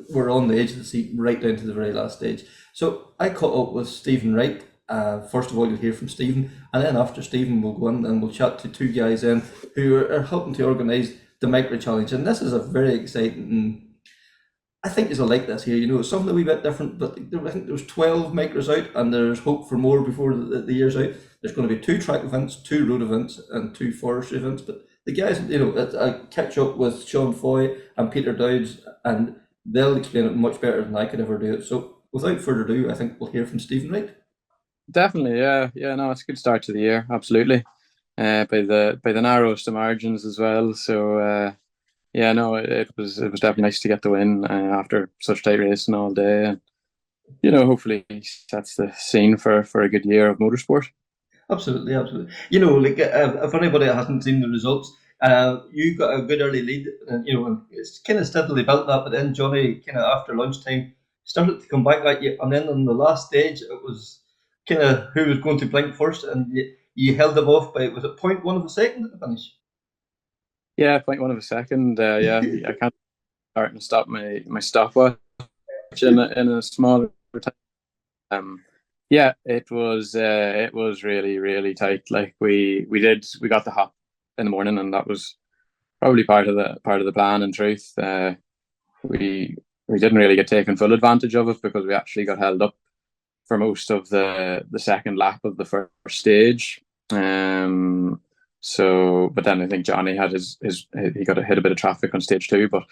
we're on the edge of the seat right down to the very last stage. So I caught up with Stephen Wright. First of all, you'll hear from Stephen, and then after Stephen, we'll go in and we'll chat to two guys then who are helping to organise the Micra Challenge. And this is a very exciting. I think you'll like this here. It's something a wee bit different, but I think there's 12 Micras out, and there's hope for more before the year's out. There's going to be 2 track events, 2 road events, and 2 forestry events. But the guys, I catch up with Sean Foy and Peter Dowds, and they'll explain it much better than I could ever do it. So without further ado, I think we'll hear from Stephen Wright. Definitely, yeah. No, it's a good start to the year, absolutely. By the narrowest of margins as well. So it was definitely nice to get the win after such tight racing all day, and hopefully sets the scene for a good year of motorsport. Absolutely. If anybody hasn't seen the results, you got a good early lead, and it's kind of steadily built up. But then Johnny, kind of after lunchtime, started to come back at you, and then on the last stage, it was kind of who was going to blink first, and you held them off by, was it 0.1 of a second at the finish? Yeah, 0.1 of a second. I can't start and stop my stopwatch in a small time. It was really, really tight. Like we got the hop in the morning, and that was probably part of the plan. In truth, we didn't really get taken full advantage of it because we actually got held up for most of the second lap of the first stage. But then I think Johnny had he got hit a bit of traffic on stage 2. But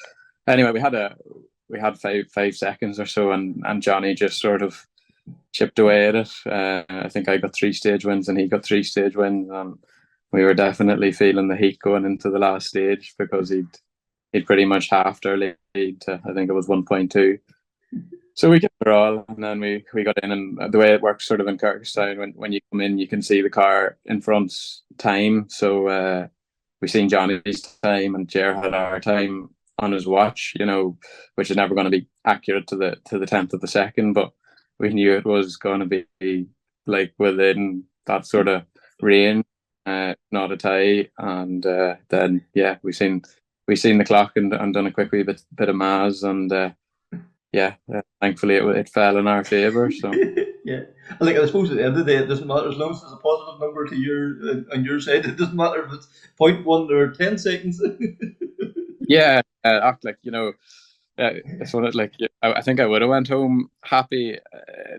anyway, we had 5 seconds or so, and Johnny just sort of chipped away at it. I think I got 3 stage wins and he got 3 stage wins. We were definitely feeling the heat going into the last stage because he'd pretty much halved our lead to, I think it was 1.2. So we kept it all, and then we got in, and the way it works sort of in Kyrgyzstan, when you come in, you can see the car in front's time. So we seen Johnny's time, and Jer had our time on his watch, which is never going to be accurate to the 10th of the second, but we knew it was going to be like within that sort of range, not a tie. And then we seen the clock and done a quick wee bit of maths, and thankfully it fell in our favour. So yeah, I suppose at the end of the day, it doesn't matter as long as there's a positive number to on your side. It doesn't matter if it's 0.1 or 10 seconds. It's one I think I would have went home happy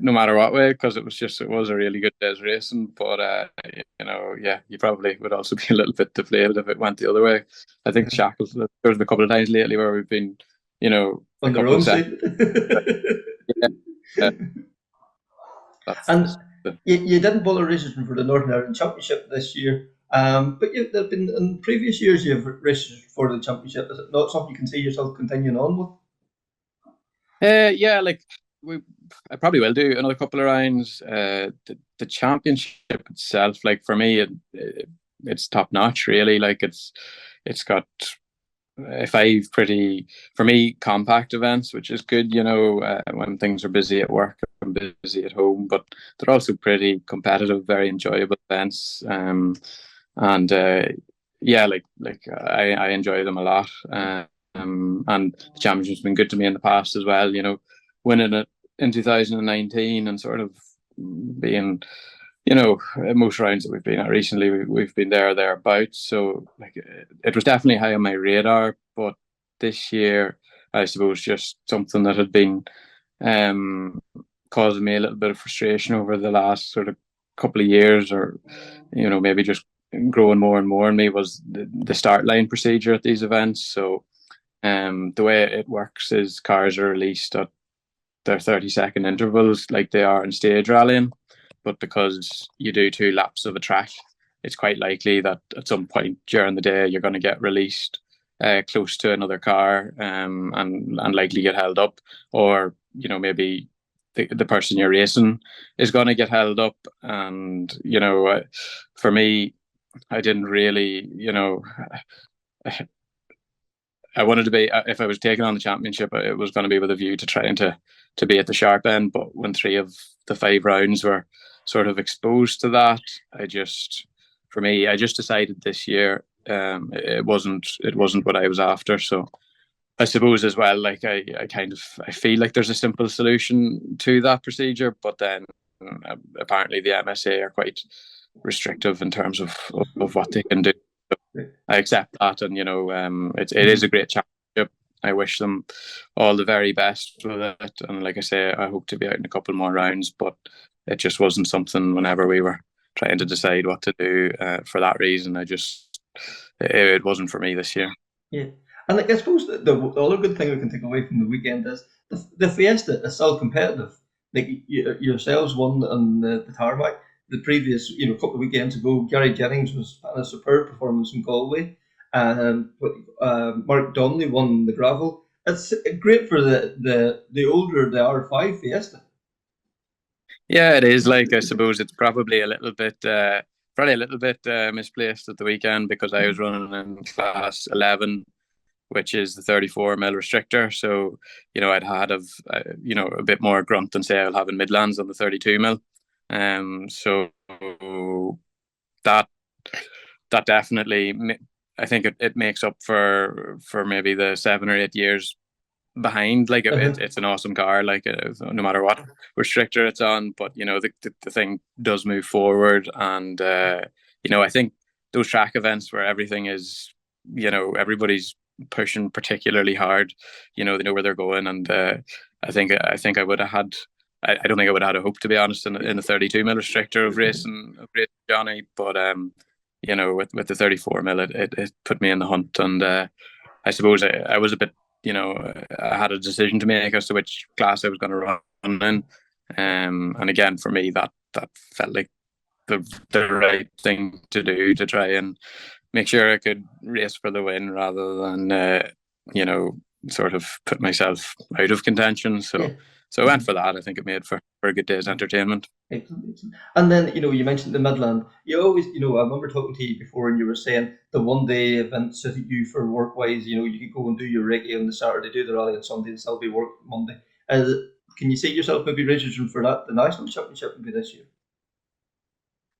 no matter what way, because it was a really good day's racing. But you probably would also be a little bit deflated if it went the other way. I think Shackles, there's been a couple of times lately where we've been on the wrong side. And you didn't bother registering for the Northern Ireland Championship this year, but there have been in previous years you've registered for the championship. Is it not something you can see yourself continuing on with? I probably will do another couple of rounds. The championship itself, like for me, it's top notch. Really, like it's got 5 pretty, for me, compact events, which is good. When things are busy at work and busy at home, but they're also pretty competitive, very enjoyable events. I enjoy them a lot. and the championship's been good to me in the past as well. You know, winning it in 2019 and sort of being, you know, most rounds that we've been at recently, we've been there or thereabouts. So like, it was definitely high on my radar. But this year, I suppose, just something that had been causing me a little bit of frustration over the last sort of couple of years, or, you know, maybe just growing more and more in me, was the start line procedure at these events. So the way it works is cars are released at their 30-second intervals like they are in stage rallying, but because you do 2 laps of a track, it's quite likely that at some point during the day you're going to get released close to another car, and likely get held up, or, you know, maybe the person you're racing is going to get held up. And, you know, for me, I didn't really, you know, I wanted to be, if I was taking on the championship, it was going to be with a view to trying to be at the sharp end. But when 3 of the 5 rounds were sort of exposed to that, I just decided this year it wasn't what I was after. So I suppose as well, like, I feel like there's a simple solution to that procedure, but then apparently the MSA are quite restrictive in terms of what they can do. I accept that, and, you know, it is a great championship. I wish them all the very best with it, and like I say, I hope to be out in a couple more rounds. But it just wasn't something, whenever we were trying to decide what to do, for that reason, it wasn't for me this year. Yeah, and like, I suppose the other good thing we can take away from the weekend is the Fiesta is still competitive. Like, yourselves won on the tarmac. The previous, you know, couple of weekends ago, Gary Jennings was had a superb performance in Galway, and Mark Donnelly won the gravel. It's great for the older the R5 Fiesta. Yeah, it is. Like, I suppose it's probably a little bit misplaced at the weekend, because I was running in class 11, which is the 34 mil restrictor. So, you know, I'd had you know, a bit more grunt than, say, I'll have in Midlands on the 32 mil. So that definitely, I think it makes up for maybe the 7 or 8 years behind. Like, it's an awesome car, like, no matter what restrictor it's on. But, you know, the thing does move forward, and you know, I think those track events where everything is, you know, everybody's pushing particularly hard, you know, they know where they're going. And I think I would have had, I don't think I would have had a hope, to be honest, in the 32 mil restrictor of racing Johnny. But you know, with the 34 mil, it put me in the hunt. And I suppose I was a bit, you know, I had a decision to make as to which class I was going to run in. And again, for me, that felt like the right thing to do, to try and make sure I could race for the win, rather than you know, sort of put myself out of contention. So Yeah. I went for that. I think it made for a good day's entertainment. Excellent. And then, you know, you mentioned the Midland. You always, you know, I remember talking to you before, and you were saying the one day event suited you for work wise. You know, you could go and do your recce on the Saturday, do the rally on Sunday, and still be work Monday. Can you see yourself maybe registering for that? The national championship will be this year.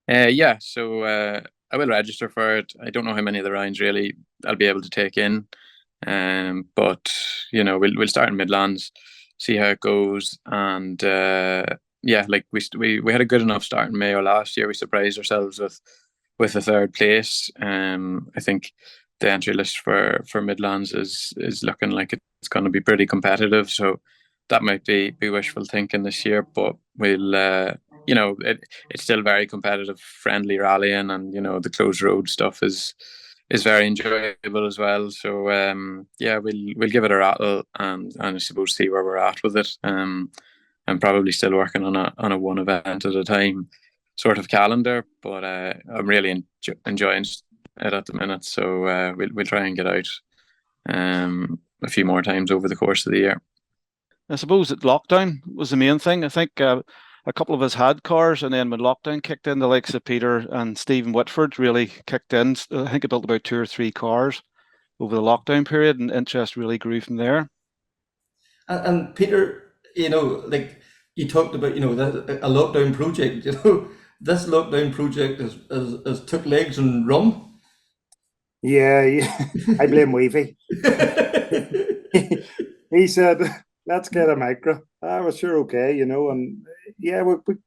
Yeah, so I will register for it. I don't know how many of the rounds really I'll be able to take in, but, you know, we'll start in Midlands, see how it goes. And yeah, like, we had a good enough start in Mayo last year. We surprised ourselves with a 3rd place. I think the entry list for Midlands is looking like it's going to be pretty competitive. So that might be wishful thinking this year, but we'll. You know, it's still very competitive, friendly rallying, and, you know, the closed road stuff is very enjoyable as well. So yeah, we'll give it a rattle, and I suppose see where we're at with it. I'm probably still working on a one event at a time sort of calendar, but I'm really enjoying it at the minute. So we'll try and get out a few more times over the course of the year. I suppose that lockdown was the main thing. I think a couple of us had cars, and then when lockdown kicked in, the likes of Peter and Stephen Whitford really kicked in. I think I built about 2 or 3 cars over the lockdown period, and interest really grew from there. And Peter, you know, like, you talked about, you know, a lockdown project. You know, this lockdown project has took legs and run. Yeah, I blame Weavy. he said, "Let's get a Micra." I was sure okay, you know, and yeah,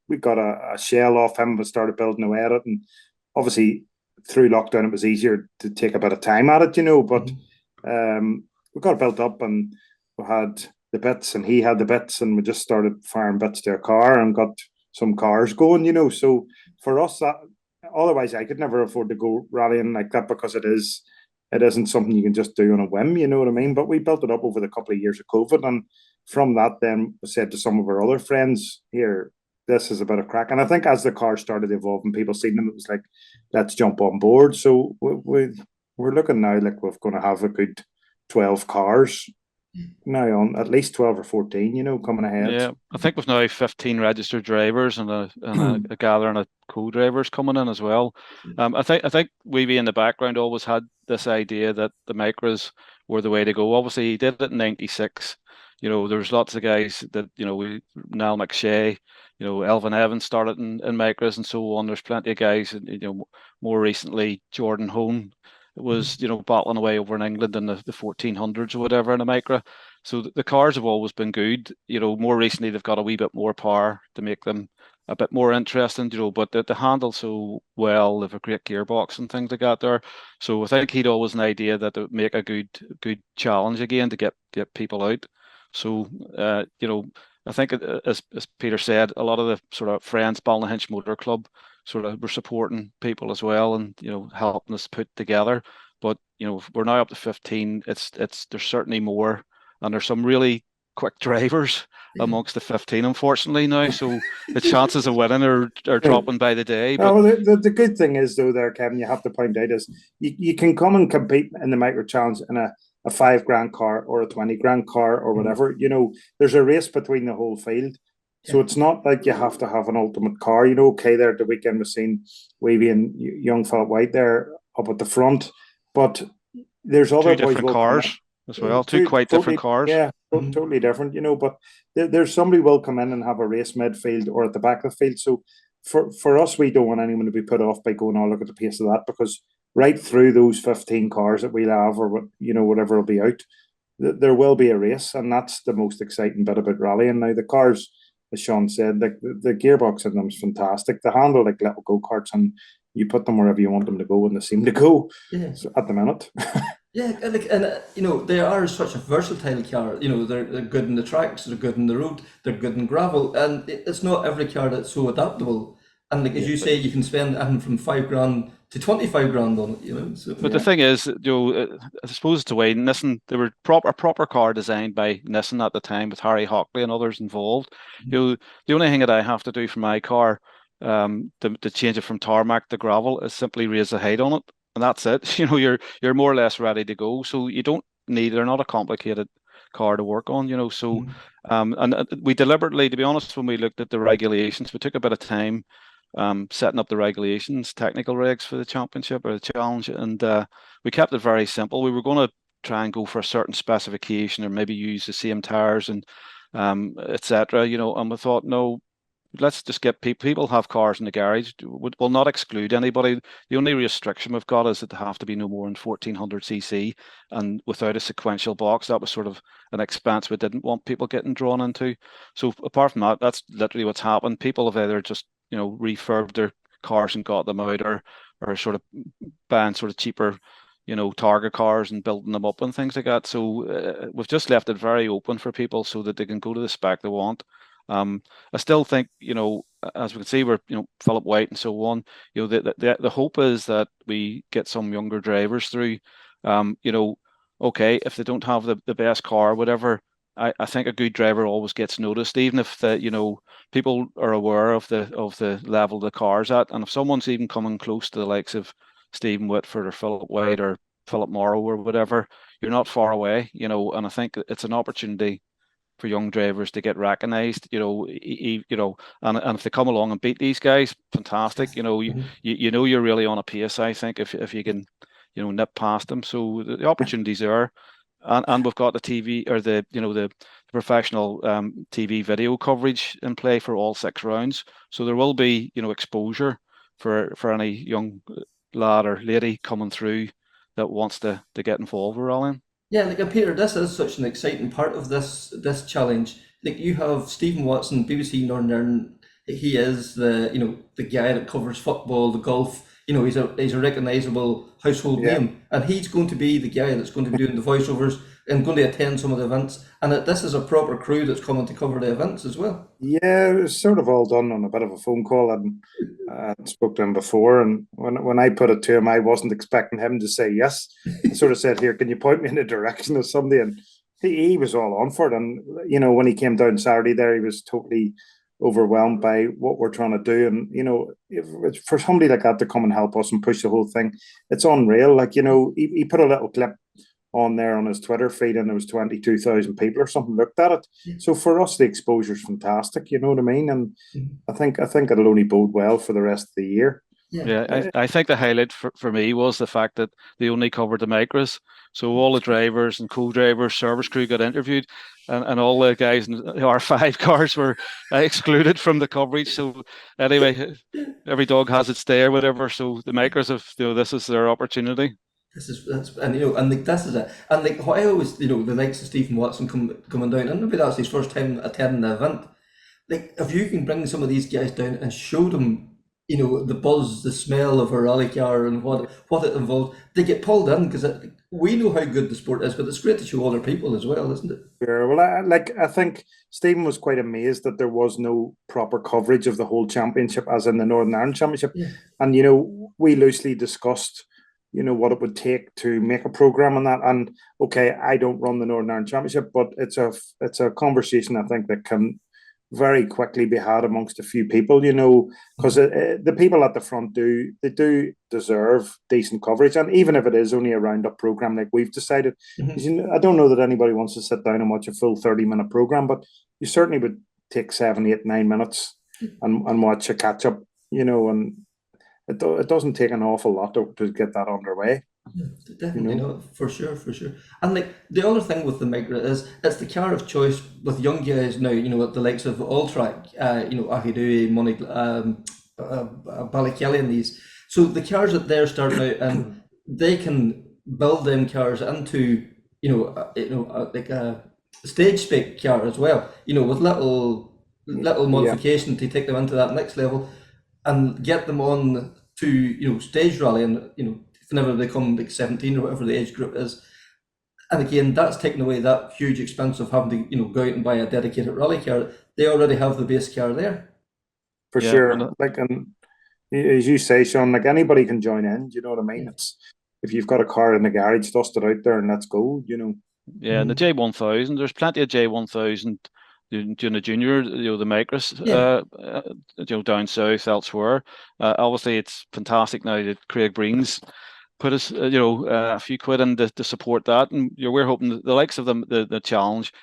we got a shell off him and started building away at it, and obviously through lockdown it was easier to take a bit of time at it, you know, but we got it built up and we had the bits and he had the bits and we just started firing bits to a car and got some cars going, you know. So for us, that otherwise I could never afford to go rallying like that because it isn't something you can just do on a whim, you know what I mean? But we built it up over the couple of years of COVID, and from that, then we said to some of our other friends, "Here, this is a bit of crack." And I think as the car started evolving, people seen them, it was like, "Let's jump on board." So we're looking now like we're going to have a good 12 cars now, on at least 12 or 14, you know, coming ahead. Yeah, I think we've now 15 registered drivers and a gathering of co-drivers coming in as well. I think we in the background always had this idea that the Micras were the way to go. Obviously, he did it in '96. You know, there's lots of guys that, you know, Niall McShay, you know, Elvin Evans started in Micras and so on. There's plenty of guys, you know, more recently, Jordan Hone was, you know, battling away over in England in the 1400s or whatever in a Micra. So the cars have always been good. You know, more recently they've got a wee bit more power to make them a bit more interesting, you know, but they handle so well. They've a great gearbox and things like that there. So I think he'd always an idea that it would make a good challenge again to get people out. So you know, I think as Peter said, a lot of the sort of friends, Balnahinch Motor Club, sort of were supporting people as well, and you know, helping us put together. But you know, we're now up to 15. It's there's certainly more, and there's some really quick drivers amongst the 15, unfortunately now. So the chances of winning are dropping by the day. But well, the good thing is though, there, Kevin, you have to point out is you can come and compete in the Micro Challenge in a $5 grand car or a 20 grand car or whatever. You know, there's a race between the whole field. So it's not like you have to have an ultimate car. You know, okay, there at the weekend we've seen Wavy and young Philip White there up at the front, but there's other two boys different cars as well, two quite different cars. Yeah, totally different, you know. But there's somebody will come in and have a race midfield or at the back of the field. So for us, we don't want anyone to be put off by going, "Oh, look at the pace of that," because right through those 15 cars that we'll have, or what, you know, whatever will be out, there will be a race, and that's the most exciting bit about rallying. Now the cars, as Sean said, like the gearbox in them is fantastic. They handle like little go karts, and you put them wherever you want them to go, and they seem to go. Yeah. So at the minute. Yeah, and you know, they are such a versatile car. You know, they're good in the tracks, they're good in the road, they're good in gravel, and it's not every car that's so adaptable. And like as you say, you can spend anything from $5 grand to 25 grand on it. You know, so, But the thing is, you know, I suppose it's the way Nissan, they were a proper car designed by Nissan at the time with Harry Hockley and others involved. You know, the only thing that I have to do for my car, to change it from tarmac to gravel, is simply raise the height on it, and that's it. You know, you're more or less ready to go. So you don't need, they're not a complicated car to work on. You know, so and we deliberately, to be honest, when we looked at the regulations, we took a bit of time setting up the regulations, technical regs for the championship or the challenge, and we kept it very simple. We were going to try and go for a certain specification, or maybe use the same tires and etc. You know, and we thought, no, let's just get people have cars in the garage. We'll not exclude anybody. The only restriction we've got is that they have to be no more than 1400cc and without a sequential box. That was sort of an expense we didn't want people getting drawn into. So apart from that, that's literally what's happened. People have either just, you know, refurbed their cars and got them out, or sort of buying sort of cheaper, you know, target cars and building them up and things like that. So we've just left it very open for people so that they can go to the spec they want. I still think, you know, as we can see, we're, you know, Philip White and so on. You know, the hope is that we get some younger drivers through. You know, okay, if they don't have the best car, whatever, I think a good driver always gets noticed, even if you know, people are aware of the level the car's at, and if someone's even coming close to the likes of Stephen Whitford or Philip White or Philip Morrow or whatever, you're not far away, you know. And I think it's an opportunity for young drivers to get recognised, you know, you know, and if they come along and beat these guys, fantastic. You know, you know you're really on a pace, I think, if you can, you know, nip past them. So the opportunities there. And we've got the TV, or the, you know, the professional TV video coverage in play for all 6 rounds. So there will be, you know, exposure for any young lad or lady coming through that wants to get involved with rallying. Yeah, like, and Peter, this is such an exciting part of this challenge. Like, you have Stephen Watson, BBC Northern Ireland. He is the guy that covers football, the golf. He's a recognisable household Yeah. name, and he's going to be the guy that's going to be doing the voiceovers and going to attend some of the events. And that this is a proper crew that's coming to cover the events as well. Yeah, it was sort of all done on a bit of a phone call. I spoke to him before, and when I put it to him, I wasn't expecting him to say yes. I sort of said, "Here, can you point me in the direction of somebody?" And he was all on for it. And when he came down Saturday, there he was totally overwhelmed by what we're trying to do. And if it's for somebody like that to come and help us and push the whole thing, it's unreal. Like he put a little clip on there on his Twitter feed, and there was 22,000 people or something looked at it. Yeah. So for us, the exposure is fantastic. You know what I mean? And I think it'll only bode well for the rest of the year. Yeah, I think the highlight for me was the fact that they only covered the Micras. So all the drivers and co-drivers, service crew got interviewed, and all the guys in R5 cars were excluded from the coverage. So anyway, every dog has its day or whatever. So the Micras have, this is their opportunity. And this is it. And like what I always, the likes of Stephen Watson coming down, and maybe that's his first time attending the event. Like, if you can bring some of these guys down and show them, the buzz, the smell of a rally car and what it involves, they get pulled in, because we know how good the sport is, but it's great to show other people as well, isn't it? Sure. Well, I think Stephen was quite amazed that there was no proper coverage of the whole championship, as in the Northern Ireland Championship. Yeah. And we loosely discussed what it would take to make a program on that. And okay, I don't run the Northern Ireland Championship, but it's a conversation I think that can very quickly be had amongst a few people, because the people at the front do deserve decent coverage. And even if it is only a roundup program like we've decided, I don't know that anybody wants to sit down and watch a full 30-minute program, but you certainly would take 7, 8, 9 minutes and watch a catch up, and it doesn't take an awful lot to get that underway. Yeah, definitely not, for sure. And like, the other thing with the Micra is it's the car of choice with young guys now, at the likes of Alltrack, Ahidui, Money, Ballykelly and these. So the cars that they're starting out, and they can build them cars into, like a stage spec car as well, with little modification to take them into that next level and get them on to, stage rally, and, whenever they come like 17 or whatever the age group is. And again, that's taking away that huge expense of having to, go out and buy a dedicated rally car. They already have the base car there. For sure. Like, and as you say, Sean, like, anybody can join in. Do you know what I mean? It's, if you've got a car in the garage, dust it out there and let's go, Yeah, and the J1000, there's plenty of J1000 doing the junior, the Micras, down south, elsewhere. Obviously, it's fantastic now that Craig Breen's put us, a few quid in to support that, and we're hoping the likes of the challenge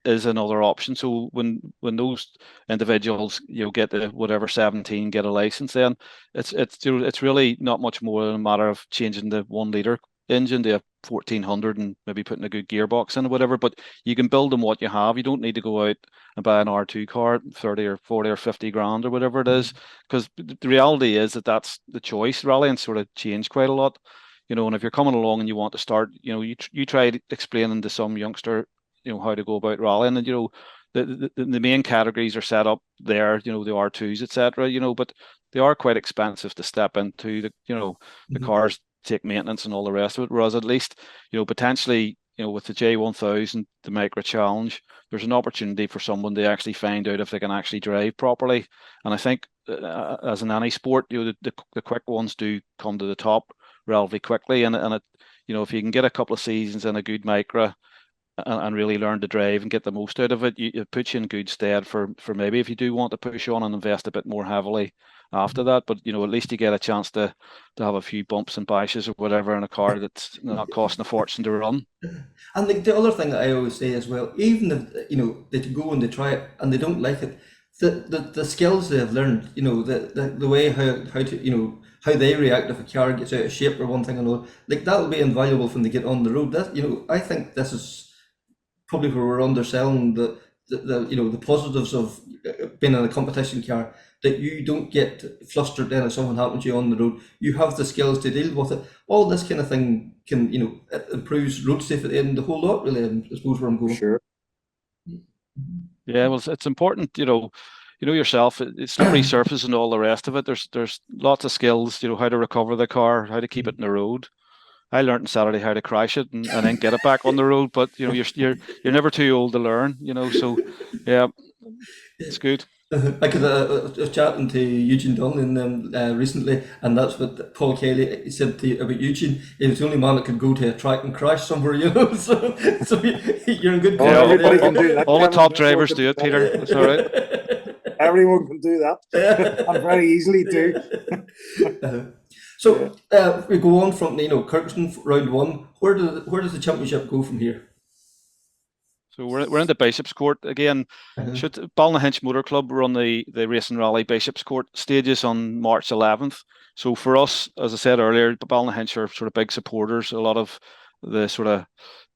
is another option. So when those individuals get to whatever 17, get a license, then it's really not much more than a matter of changing the 1 litre engine to a 1400 and maybe putting a good gearbox in or whatever. But you can build them what you have. You don't need to go out and buy an R2 car 30 or 40 or 50 grand or whatever it is, because the reality is that's the choice. Rallying sort of changed quite a lot, and if you're coming along and you want to start, you try explaining to some youngster how to go about rallying, and the main categories are set up there, the R2s, etc., but they are quite expensive to step into. The cars take maintenance and all the rest of it, whereas at least potentially with the J1000, the Micra Challenge, there's an opportunity for someone to actually find out if they can actually drive properly. And I think as in any sport, the quick ones do come to the top relatively quickly, and it, if you can get a couple of seasons in a good Micra and really learn to drive and get the most out of it, it puts you in good stead for maybe if you do want to push on and invest a bit more heavily after that. But at least you get a chance to have a few bumps and bashes or whatever in a car that's not costing a fortune to run. And the other thing that I always say as well, even if they go and they try it and they don't like it, the skills they have learned, the way how to how they react if a car gets out of shape or one thing or another, like, that'll be invaluable when they get on the road. That I think this is probably where we're underselling the positives of being in a competition car, that you don't get flustered then if something happens to you on the road. You have the skills to deal with it. All this kind of thing can, it improves road safety and the whole lot, really, and I suppose where I'm For going. sure. Yeah, well, it's important, yourself, it's slippery surface and all the rest of it. There's lots of skills, how to recover the car, how to keep it in the road. I learned on Saturday how to crash it and then get it back on the road. But you're never too old to learn. So yeah, it's good. I was chatting to Eugene Dunn recently, and that's what Paul Kelly said about Eugene. He was the only man that could go to a track and crash somewhere, So you're in good Yeah, company. everybody can do that. All the Kevin. top drivers do it, Peter. It's all right. Everyone can do that, and very easily too. So we go on from Kirkstone round one. Where does the championship go from here? So we're in the Bishop's Court again. Should Ballynahinch Motor Club run the Racing Rally Bishop's Court stages on March 11th? So for us, as I said earlier, Ballynahinch are sort of big supporters. A lot of the sort of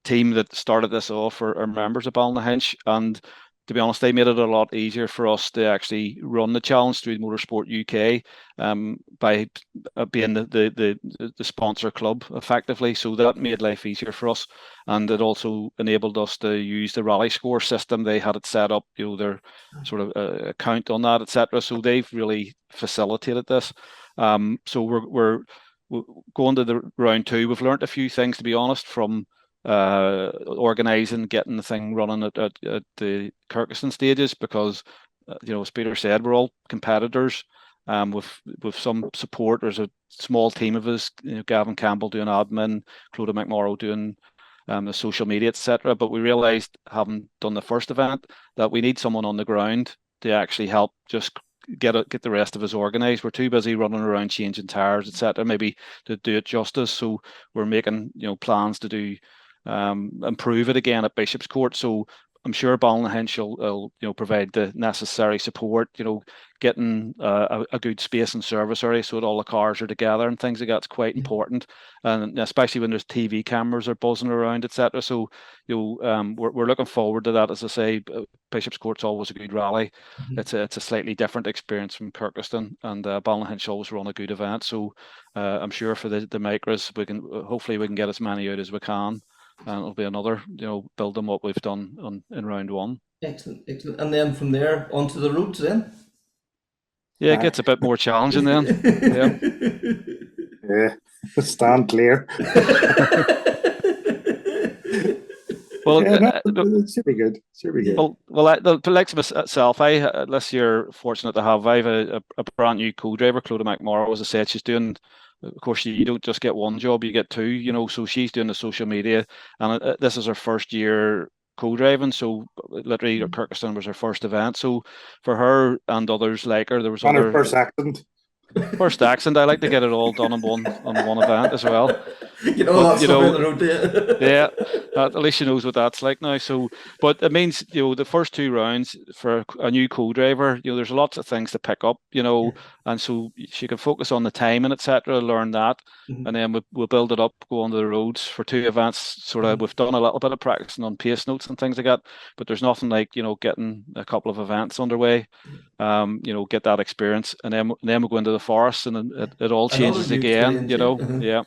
team that started this off are members of Ballynahinch, and to be honest, they made it a lot easier for us to actually run the challenge through Motorsport UK by being the sponsor club effectively. So that made life easier for us, and it also enabled us to use the rally score system. They had it set up, their sort of account on that, etc. So they've really facilitated this. So we're going to the round two. We've learned a few things, to be honest, from organising, getting the thing running at the Kirkstone stages, because as Peter said, we're all competitors. With some support, there's a small team of us. Gavin Campbell doing admin, Clodagh McMorrow doing the social media, etc. But we realised, having done the first event, that we need someone on the ground to actually help just get the rest of us organised. We're too busy running around changing tires, etc. Maybe to do it justice. So we're making plans to do. Improve it again at Bishop's Court. So I'm sure Ballynahinch will provide the necessary support, getting a good space and service area so that all the cars are together and things like that's quite important, and especially when there's TV cameras are buzzing around, etc. So we're looking forward to that. As I say, Bishop's Court's always a good rally. It's a slightly different experience from Kirkstone, and Ballynahinch always run a good event. So I'm sure for the Micras, hopefully we can get as many out as we can. And it'll be another, build on what we've done in round one. Excellent. And then from there onto the roads then? Yeah, it gets a bit more challenging then. Yeah. Stand clear. Well, it should be good. Well, the likes of myself, this year fortunate to have. I have a brand new co-driver, Clodagh McMorrow. As I said, she's doing. Of course, you don't just get one job; you get two. So she's doing the social media, and this is her first year co-driving. So literally, Kirkstone was her first event. So for her and others like her, there was her first accident. First accent. I like to get it all done on one event as well. Road, yeah, at least she knows what that's like now. So, but it means the first two rounds for a new co-driver, there's lots of things to pick up, and so she can focus on the timing, etc. Learn that, and then we'll build it up, go on the roads for two events. Sort of, we've done a little bit of practicing on pace notes and things like that, but there's nothing like getting a couple of events underway. Get that experience, and then we'll go into the forest, and it all changes again. Yeah.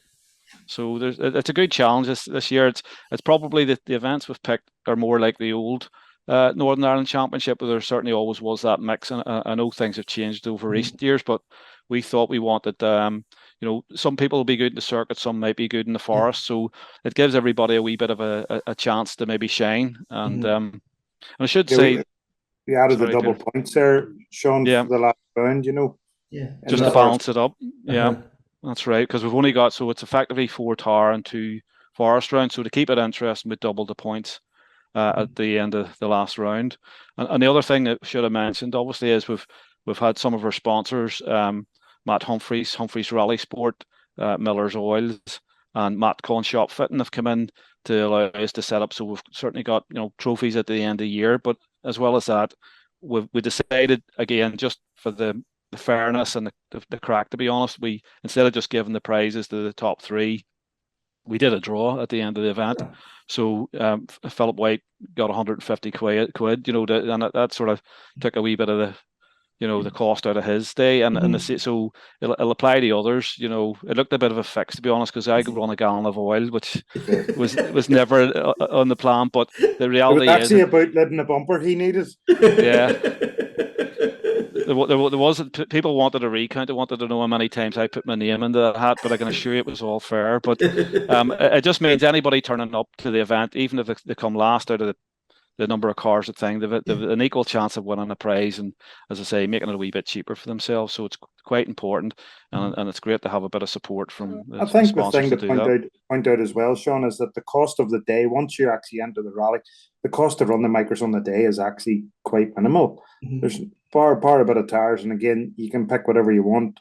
So it's a good challenge this year. It's probably the events we've picked are more like the old Northern Ireland Championship, but there certainly always was that mix. And I know things have changed over recent years, but we thought we wanted, some people will be good in the circuit, some might be good in the forest. So it gives everybody a wee bit of a chance to maybe shine. And I should say, we added the double points there, Sean, for the last round. Just to balance it up. Yeah. That's right, because we've only got, so it's effectively 4 tar and 2 forest rounds. So to keep it interesting, we doubled the points at the end of the last round. And the other thing that I should have mentioned, obviously, is we've had some of our sponsors, Matt Humphreys Rally Sport, Miller's Oils, and Matt Coyne Shop Fitting have come in to allow us to set up. So we've certainly got trophies at the end of the year, but as well as that, we decided again, just for the fairness and the crack, to be honest, we, instead of just giving the prizes to the top 3, we did a draw at the end of the event. So Philip White got 150 quid, and that sort of took a wee bit of the cost out of his day, and so it'll apply to others. It looked a bit of a fix, to be honest, because I could run a gallon of oil, which was never on the plan. But the reality it was actually is, about letting the bumper he needed. yeah. There was people wanted a recount. They wanted to know how many times I put my name into that hat, but I can assure you it was all fair. But it just means anybody turning up to the event, even if they come last out of the number of cars at thing, they've an equal chance of winning a prize, and as I say, making it a wee bit cheaper for themselves. So it's quite important, and it's great to have a bit of support from I think the sponsors thing to point out as well, Sean, is that the cost of the day, once you actually enter the rally, the cost to run the Micras on the day is actually quite minimal. There's bar a bit of tires, and again, you can pick whatever you want.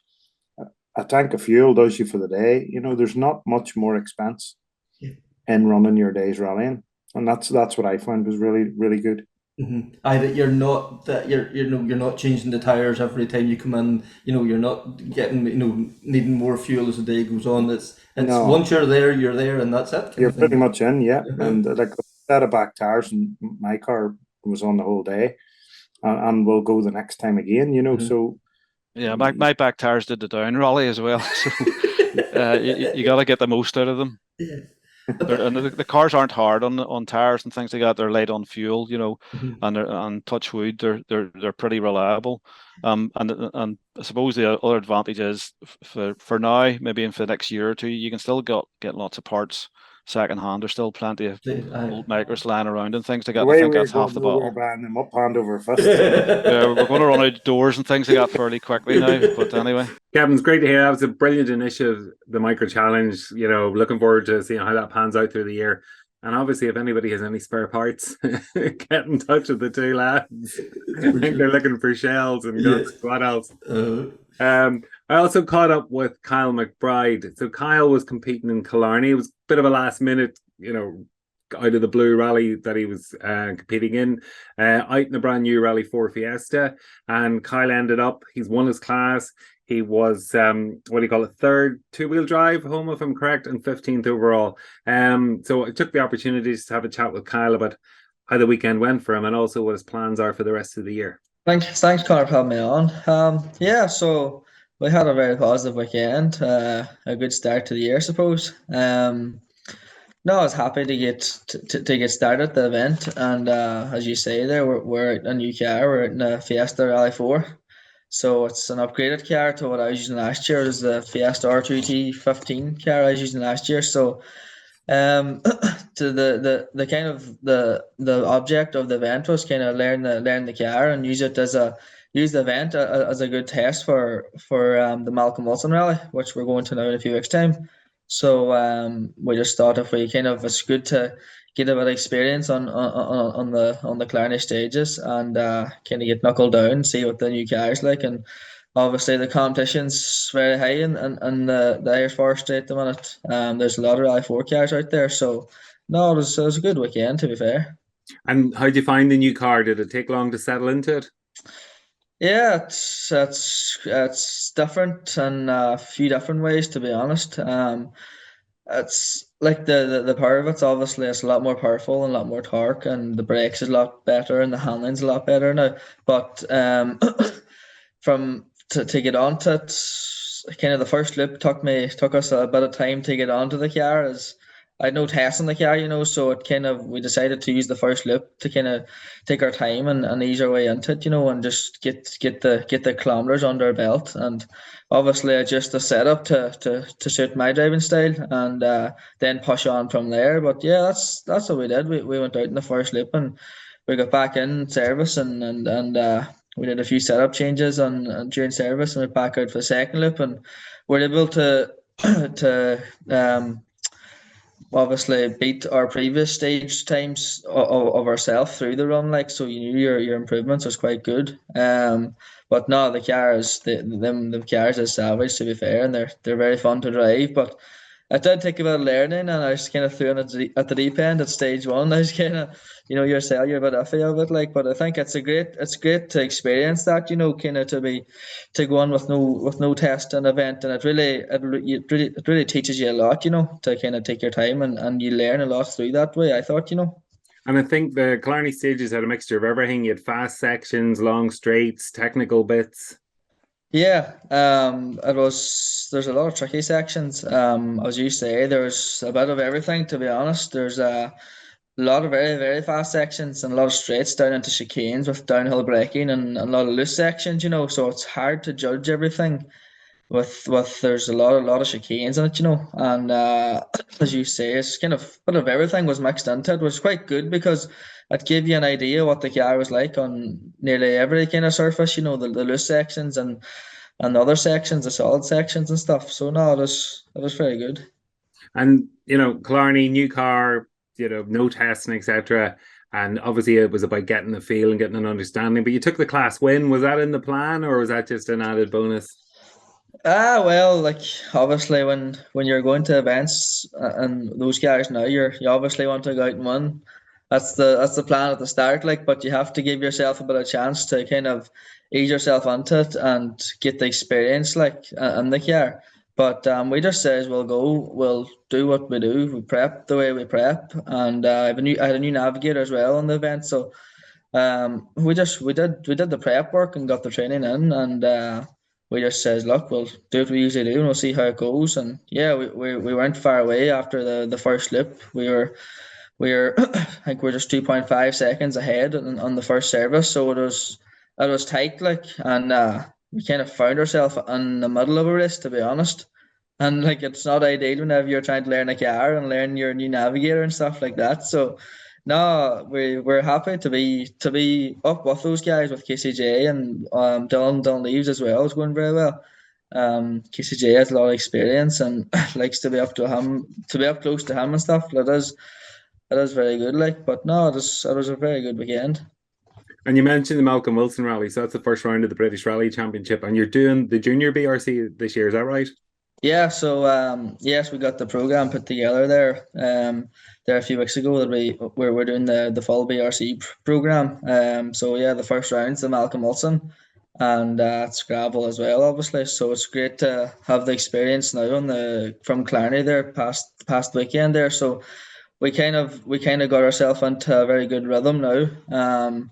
A tank of fuel does you for the day. There's not much more expense in running your day's rallying, and that's what I found was really, really good. That you're not changing the tires every time you come in. You're not getting needing more fuel as the day goes on. It's No. Once you're there, and that's it. You're pretty much in, yeah. And like a set of back tires, and my car was on the whole day, and we'll go the next time again. So yeah, my back tires did the down rally as well. So you got to get the most out of them. Yeah. And the cars aren't hard on tires and things like that. They're light on fuel, and touch wood, they're pretty reliable. And I suppose the other advantage is for now, maybe in for the next year or two, you can still get lots of parts second hand. There's still plenty of old Micras lying around and things like that. I think that's half the battle. We're buying them up hand over fist. Yeah, we're going to run outdoors and things like that fairly quickly now. But anyway, Kevin, it's great to hear. That was a brilliant initiative, the Micra Challenge. Looking forward to seeing how that pans out through the year. And obviously, if anybody has any spare parts, get in touch with the two lads. I think they're looking for shells and guts. What else? I also caught up with Kyle McBride. So Kyle was competing in Killarney. It was a bit of a last minute, out of the blue rally that he was competing in, out in a brand new Rally 4 Fiesta. And Kyle ended up, he's won his class. He was, third two-wheel drive home, if I'm correct, and 15th overall. So I took the opportunities to have a chat with Kyle about how the weekend went for him and also what his plans are for the rest of the year. Thanks, Connor, for having me on. So we had a very positive weekend, a good start to the year, I suppose. No, I was happy to get started at the event, and as you say, there we're in a new car. We're in a Fiesta Rally 4, so it's an upgraded car to what I was using last year. It was the Fiesta R2T 15 car I was using last year. So, to the kind of the object of the event was kind of learn the car and use the event as a good test for the Malcolm Wilson Rally, which we're going to now in a few weeks' time. So we just thought it's good to get a bit of experience on the Killarney stages and kind of get knuckled down, see what the new car is like, and obviously the competition's very high in the Irish Forestry at the minute. There's a lot of Rally 4 cars out there, so no, it was a good weekend, to be fair. And how did you find the new car? Did it take long to settle into it? Yeah, it's different in a few different ways, to be honest. It's like the power of it's obviously it's a lot more powerful and a lot more torque, and the brakes is a lot better and the handling's a lot better now. But to get onto it, kind of the first loop took us a bit of time to get onto the car, as I had no tests on the car, so we decided to use the first loop to kind of take our time and ease our way into it, and just get the kilometers under our belt, and obviously adjust the setup to suit my driving style, and then push on from there. But yeah, that's what we did. We went out in the first loop and we got back in service and we did a few setup changes on during service, and we back out for the second loop, and we're able to obviously beat our previous stage times of ourselves through the run, so you knew your improvements was quite good. But no, the cars, the cars are savage, to be fair, and they're very fun to drive. But it did take a bit of learning, and I was kind of thrown at the deep end at stage one. I was kind of, yourself, you're a bit iffy of it, like, but I think it's great to experience that, kind of to go on with no testing event, and it really teaches you a lot, to kind of take your time, and you learn a lot through that way. I thought, And I think the Killarney stages had a mixture of everything. You had fast sections, long straights, technical bits. Yeah, there's a lot of tricky sections. As you say, there's a bit of everything, to be honest. There's a lot of very, very fast sections and a lot of straights down into chicanes with downhill braking, and a lot of loose sections, so it's hard to judge everything with there's a lot of chicanes in it, and as you say, it's kind of a bit of everything was mixed into it, which was quite good because it gave you an idea what the car was like on nearly every kind of surface, the loose sections and the other sections, the solid sections and stuff. So no, it was very good. And Killarney, new car, no testing, etc. And obviously it was about getting the feel and getting an understanding. But you took the class win. Was that in the plan, or was that just an added bonus? Well, like obviously when you're going to events and those guys now, you obviously want to go out and win. That's the plan at the start, like, but you have to give yourself a bit of chance to kind of ease yourself into it and get the experience, like, in the car. But we just says we'll do what we do, we prep the way we prep, and I had a new navigator as well on the event, so we did the prep work and got the training in, and we just says, look, we'll do what we usually do, and we'll see how it goes. And yeah, we weren't far away after the first loop. We were I think we're just 2.5 seconds ahead on the first service, so it was tight, like, and we kind of found ourselves in the middle of a race, to be honest. And like it's not ideal whenever you're trying to learn a car and learn your new navigator and stuff like that. So no, we're happy to be up with those guys with KCJ, and Dylan Leaves as well is going very well. KCJ has a lot of experience and likes to be up close to him and stuff. It is very good, like, but no, it was a very good weekend. And you mentioned the Malcolm Wilson Rally, so that's the first round of the British Rally Championship, and you're doing the Junior BRC this year. Is that right? Yeah, so yes, we got the program put together there a few weeks ago that we're doing the full BRC program. So yeah, the first round's the Malcolm Wilson, and it's gravel as well, obviously. So it's great to have the experience now from Killarney there past weekend there. So we kind of got ourselves into a very good rhythm now.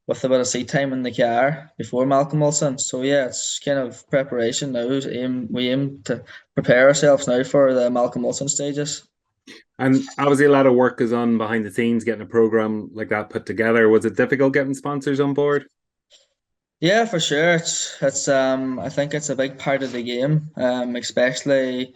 With a bit of seat time in the car before Malcolm Wilson. So yeah, it's kind of preparation now. We aim to prepare ourselves now for the Malcolm Wilson stages. And obviously a lot of work is on behind the scenes getting a program like that put together. Was it difficult getting sponsors on board? Yeah, for sure. It's I think it's a big part of the game, especially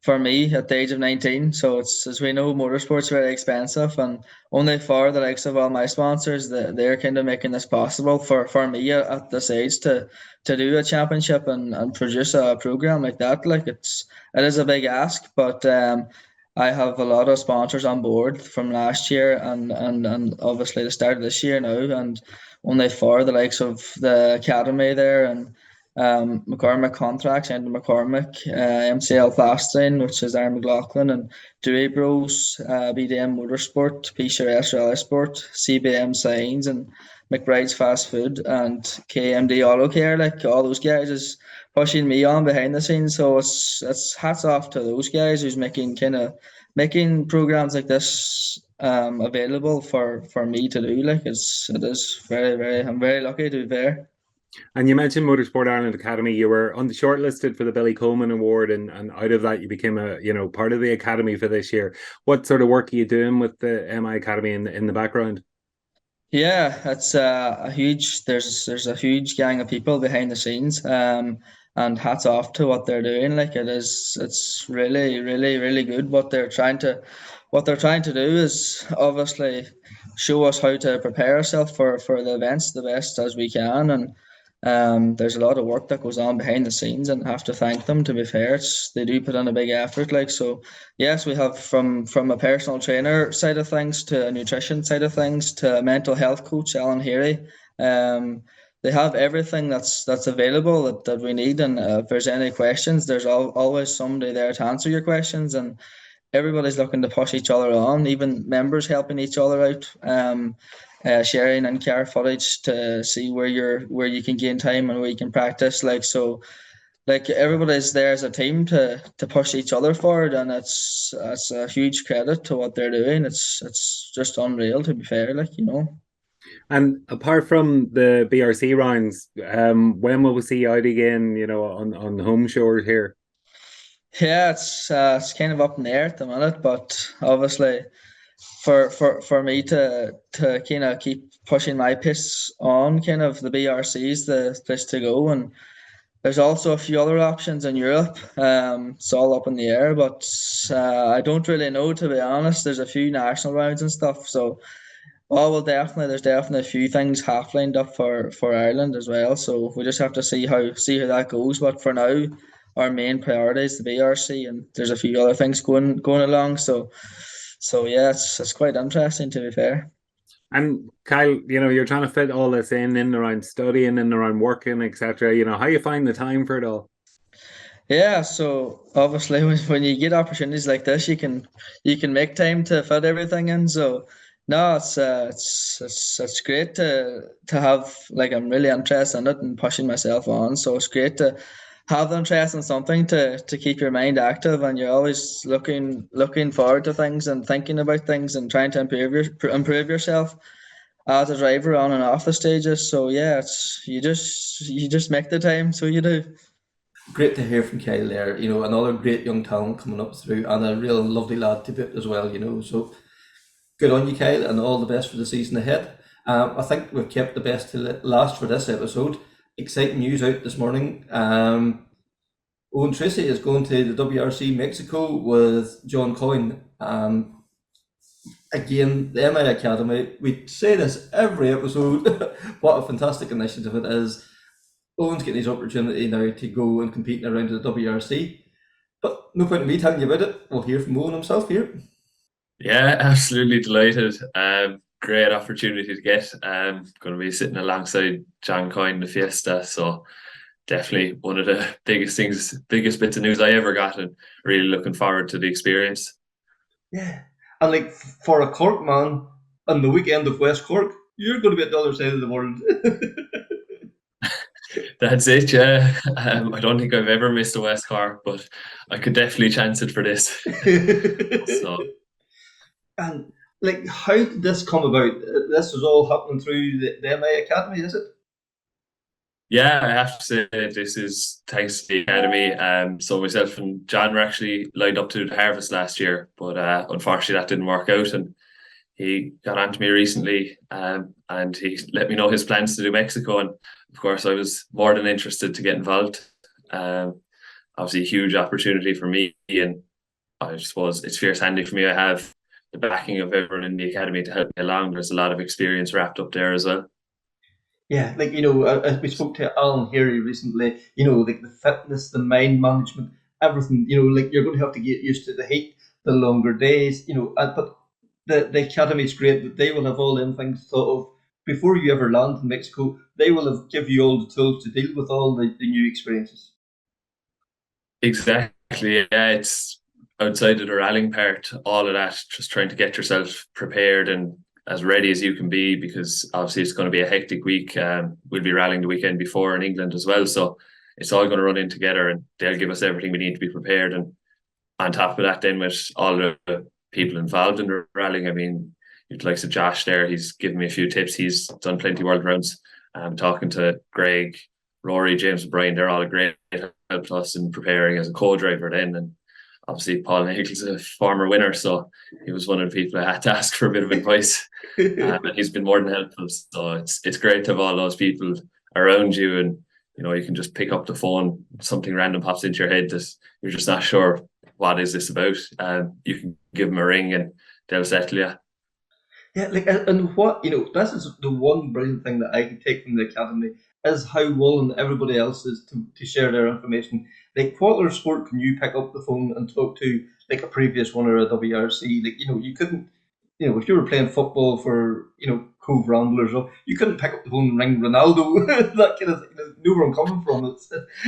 for me at the age of 19. So it's, as we know, motorsport's very expensive, and only for the likes of all my sponsors that they're kind of making this possible for me at this age to do a championship and produce a program like that. Like it is a big ask, but I have a lot of sponsors on board from last year and obviously the start of this year now, and only for the likes of the academy there, and McCormick Contracts and McCormick, MCL Plastering, which is Aaron McLaughlin, and Dewey Bros, BDM Motorsport, PCRS Rally Sport, CBM Signs, and McBride's Fast Food, and KMD Auto Care. Like all those guys is pushing me on behind the scenes. So it's hats off to those guys who's making programs like this available for me to do. Like it is very, very, I'm very lucky to be there. And you mentioned Motorsport Ireland Academy. You were on the shortlisted for the Billy Coleman Award, and out of that, you became a part of the academy for this year. What sort of work are you doing with the MI Academy in the background? Yeah, it's a huge. There's a huge gang of people behind the scenes. And hats off to what they're doing. Like it's really, really, really good. What they're trying to do is obviously show us how to prepare ourselves for the events the best as we can, and there's a lot of work that goes on behind the scenes, and have to thank them. To be fair, they do put in a big effort. Like so, yes, we have from a personal trainer side of things to a nutrition side of things to a mental health coach, Alan Heary. they have everything that's available that we need. And if there's any questions, there's always somebody there to answer your questions. And everybody's looking to push each other on, even members helping each other out, sharing and care footage to see where you can gain time and where you can practice. Like everybody's there as a team to push each other forward, and it's a huge credit to what they're doing. It's just unreal, to be fair, And apart from the BRC rounds, when will we see you out again, on home shore here? Yeah, it's kind of up in the air at the minute, but obviously for me to kind of keep pushing my pace on, kind of the BRC is the place to go. And there's also a few other options in Europe. It's all up in the air, but I don't really know, to be honest. There's a few national rounds and stuff, so there's definitely a few things half lined up for Ireland as well. So we just have to see how that goes. But for now, our main priority is the BRC, and there's a few other things going along. So yeah, it's quite interesting, to be fair. And Kyle, you're trying to fit all this in around studying, in around working, etc. How you find the time for it all? Yeah, so obviously when you get opportunities like this, you can make time to fit everything in. So no, it's great to have, like, I'm really interested in it and pushing myself on. So it's great to have the interest in something to keep your mind active, and you're always looking forward to things and thinking about things and trying to improve yourself as a driver on and off the stages. So yeah, it's you just make the time, so you do. Great to hear from Kyle there. Another great young talent coming up through, and a real lovely lad to boot as well. So good on you, Kyle, and all the best for the season ahead. I think we've kept the best to last for this episode. Exciting news out this morning. Eoin Treacy is going to the WRC Mexico with John Coyne. Again, the MI Academy, we say this every episode, what a fantastic initiative it is. Owen's getting his opportunity now to go and compete in a round of the WRC. But no point in me telling you about it. We'll hear from Owen himself here. Yeah, absolutely delighted. Great opportunity to get. Going to be sitting alongside John Coyne, the Fiesta. So definitely one of the biggest bits of news I ever got, and really looking forward to the experience. Yeah. And like, for a Cork man on the weekend of West Cork, you're going to be at the other side of the world. That's it, yeah. I don't think I've ever missed a West Cork, but I could definitely chance it for this. So. And like, how did this come about? This was all happening through the MI Academy, is it? Yeah, I have to say this is thanks to the academy. So myself and John were actually lined up to the harvest last year, but unfortunately that didn't work out. And he got on to me recently, and he let me know his plans to do Mexico. And of course, I was more than interested to get involved. Obviously, a huge opportunity for me, and I suppose it's fierce handy for me. I have the backing of everyone in the academy to help me along. There's a lot of experience wrapped up there as well. Yeah, like, as we spoke to Alan Harry recently, like the fitness, the mind management, everything, like, you're going to have to get used to the heat, the longer days, but the academy is great that they will have all them things thought of before you ever land in Mexico. They will have give you all the tools to deal with all the new experiences. Exactly, yeah, it's outside of the rallying part, all of that, just trying to get yourself prepared and as ready as you can be, because obviously it's going to be a hectic week. We'll be rallying the weekend before in England as well, so it's all going to run in together, and they'll give us everything we need to be prepared. And on top of that, then with all the people involved in the rallying, I mean, you'd like to Josh there, he's given me a few tips. He's done plenty of world rounds. Talking to Greg, Rory, James, and Brian, they're all a great help to us in preparing as a co-driver then. And obviously Paul Nagel's a former winner, so he was one of the people I had to ask for a bit of advice. And he's been more than helpful. So it's great to have all those people around you, and you can just pick up the phone, something random pops into your head that you're just not sure what is this about. You can give them a ring and they'll settle you. Yeah, like, and what, this is the one brilliant thing that I can take from the academy, is how willing everybody else is to share their information. Like, what other sport can you pick up the phone and talk to, like, a previous winner of WRC? Like, you couldn't, if you were playing football for, Cove Ramblers. So you couldn't pick up the phone and ring Ronaldo. That kind of thing. You know where I'm coming from.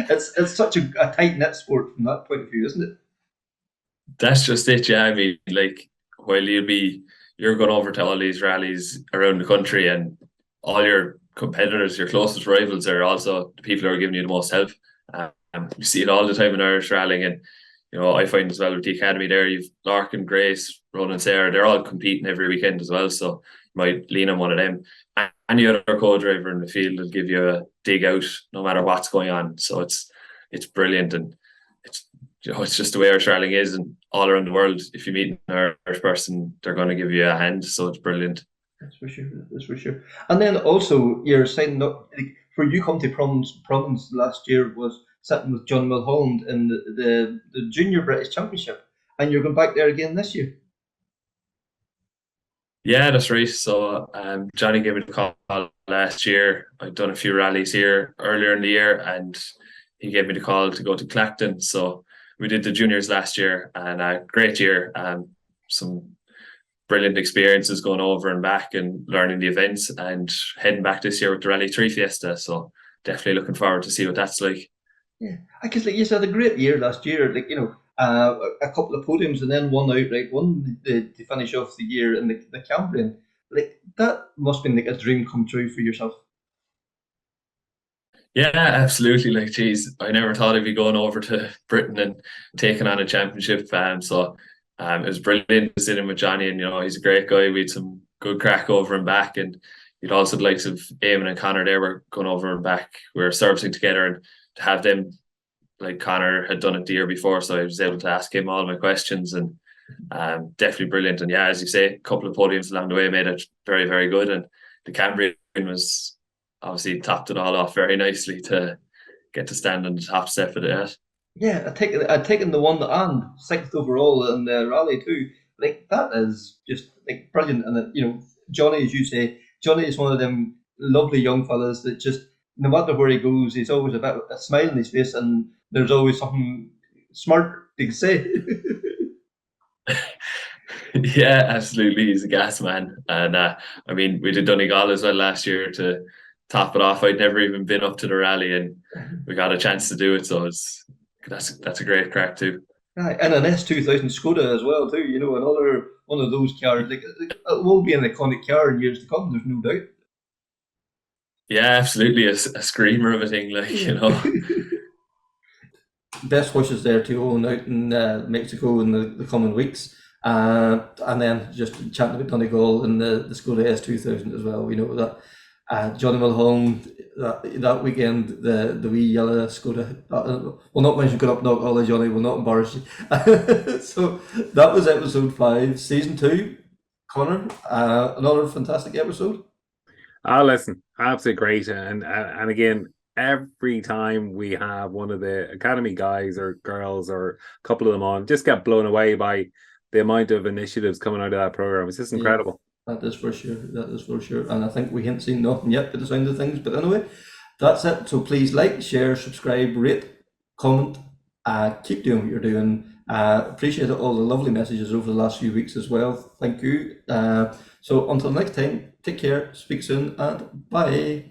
It's such a tight knit sport from that point of view, isn't it? That's just it, yeah. I mean, like, while you're going over to all these rallies around the country, and all your competitors, your closest rivals, are also the people who are giving you the most help. You see it all the time in Irish rallying, and I find as well with the academy there, you've Larkin, Grace, Ronan, Sarah, they're all competing every weekend as well. So you might lean on one of them. Any other co-driver in the field will give you a dig out no matter what's going on. So it's brilliant, and it's just the way Irish rallying is, and all around the world, if you meet an Irish person, they're going to give you a hand. So it's brilliant. That's for sure. That's for sure. And then also, you're signing up, like, for you come to Province last year was sitting with John Mulholland in the Junior British Championship, and you're going back there again this year. Yeah, that's right. So Johnny gave me the call last year. I'd done a few rallies here earlier in the year, and he gave me the call to go to Clacton. So we did the juniors last year, and a great year. Some brilliant experiences going over and back and learning the events, and heading back this year with the Rally 3 Fiesta. So definitely looking forward to see what that's like. Yeah, I guess, like, you had a great year last year. Like, a couple of podiums and then one outright one to finish off the year in the Cambrian. Like, that must have been like a dream come true for yourself. Yeah, absolutely. Like, geez, I never thought I'd be going over to Britain and taking on a championship. So it was brilliant to sit in with Johnny, and he's a great guy. We had some good crack over and back, and you'd also the likes of Eamon and Connor there were going over and back. We were servicing together, and to have them, like Connor had done it the year before, so I was able to ask him all my questions, and definitely brilliant. And yeah, as you say, a couple of podiums along the way made it very, very good, and the Cambrian was obviously topped it all off very nicely to get to stand on the top step of it. Yeah, I'd taken the one and sixth overall in the rally too. Like, that is just like brilliant. And Johnny, as you say, Johnny is one of them lovely young fellas that just, no matter where he goes, he's always a smile on his face, and there's always something smart to say. Yeah, absolutely. He's a gas man. And I mean, we did Donegal as well last year to top it off. I'd never even been up to the rally, and we got a chance to do it. So that's a great crack too. Right, and an S2000 Skoda as well too. Another one of those cars. Like, it will be an iconic car in years to come. There's no doubt. Yeah, absolutely. A screamer of a thing, Best wishes there to Eoin out in Mexico in the coming weeks. And then just chatting about Donegal and the Skoda S2000 as well. We know that Johnny Mulholland that weekend, the wee yellow Skoda. We'll not mention going up knock all Johnny. Will not embarrass you. So that was episode 5, season 2. Connor, another fantastic episode. Listen, absolutely great, and again, every time we have one of the academy guys or girls or a couple of them on, just get blown away by the amount of initiatives coming out of that program. It's just incredible. Yeah, that is for sure. And I think we haven't seen nothing yet by the sound of things. But anyway, that's it. So please like, share, subscribe, rate, comment. Keep doing what you're doing. Appreciate all the lovely messages over the last few weeks as well. Thank you. So until next time, take care, speak soon, and bye.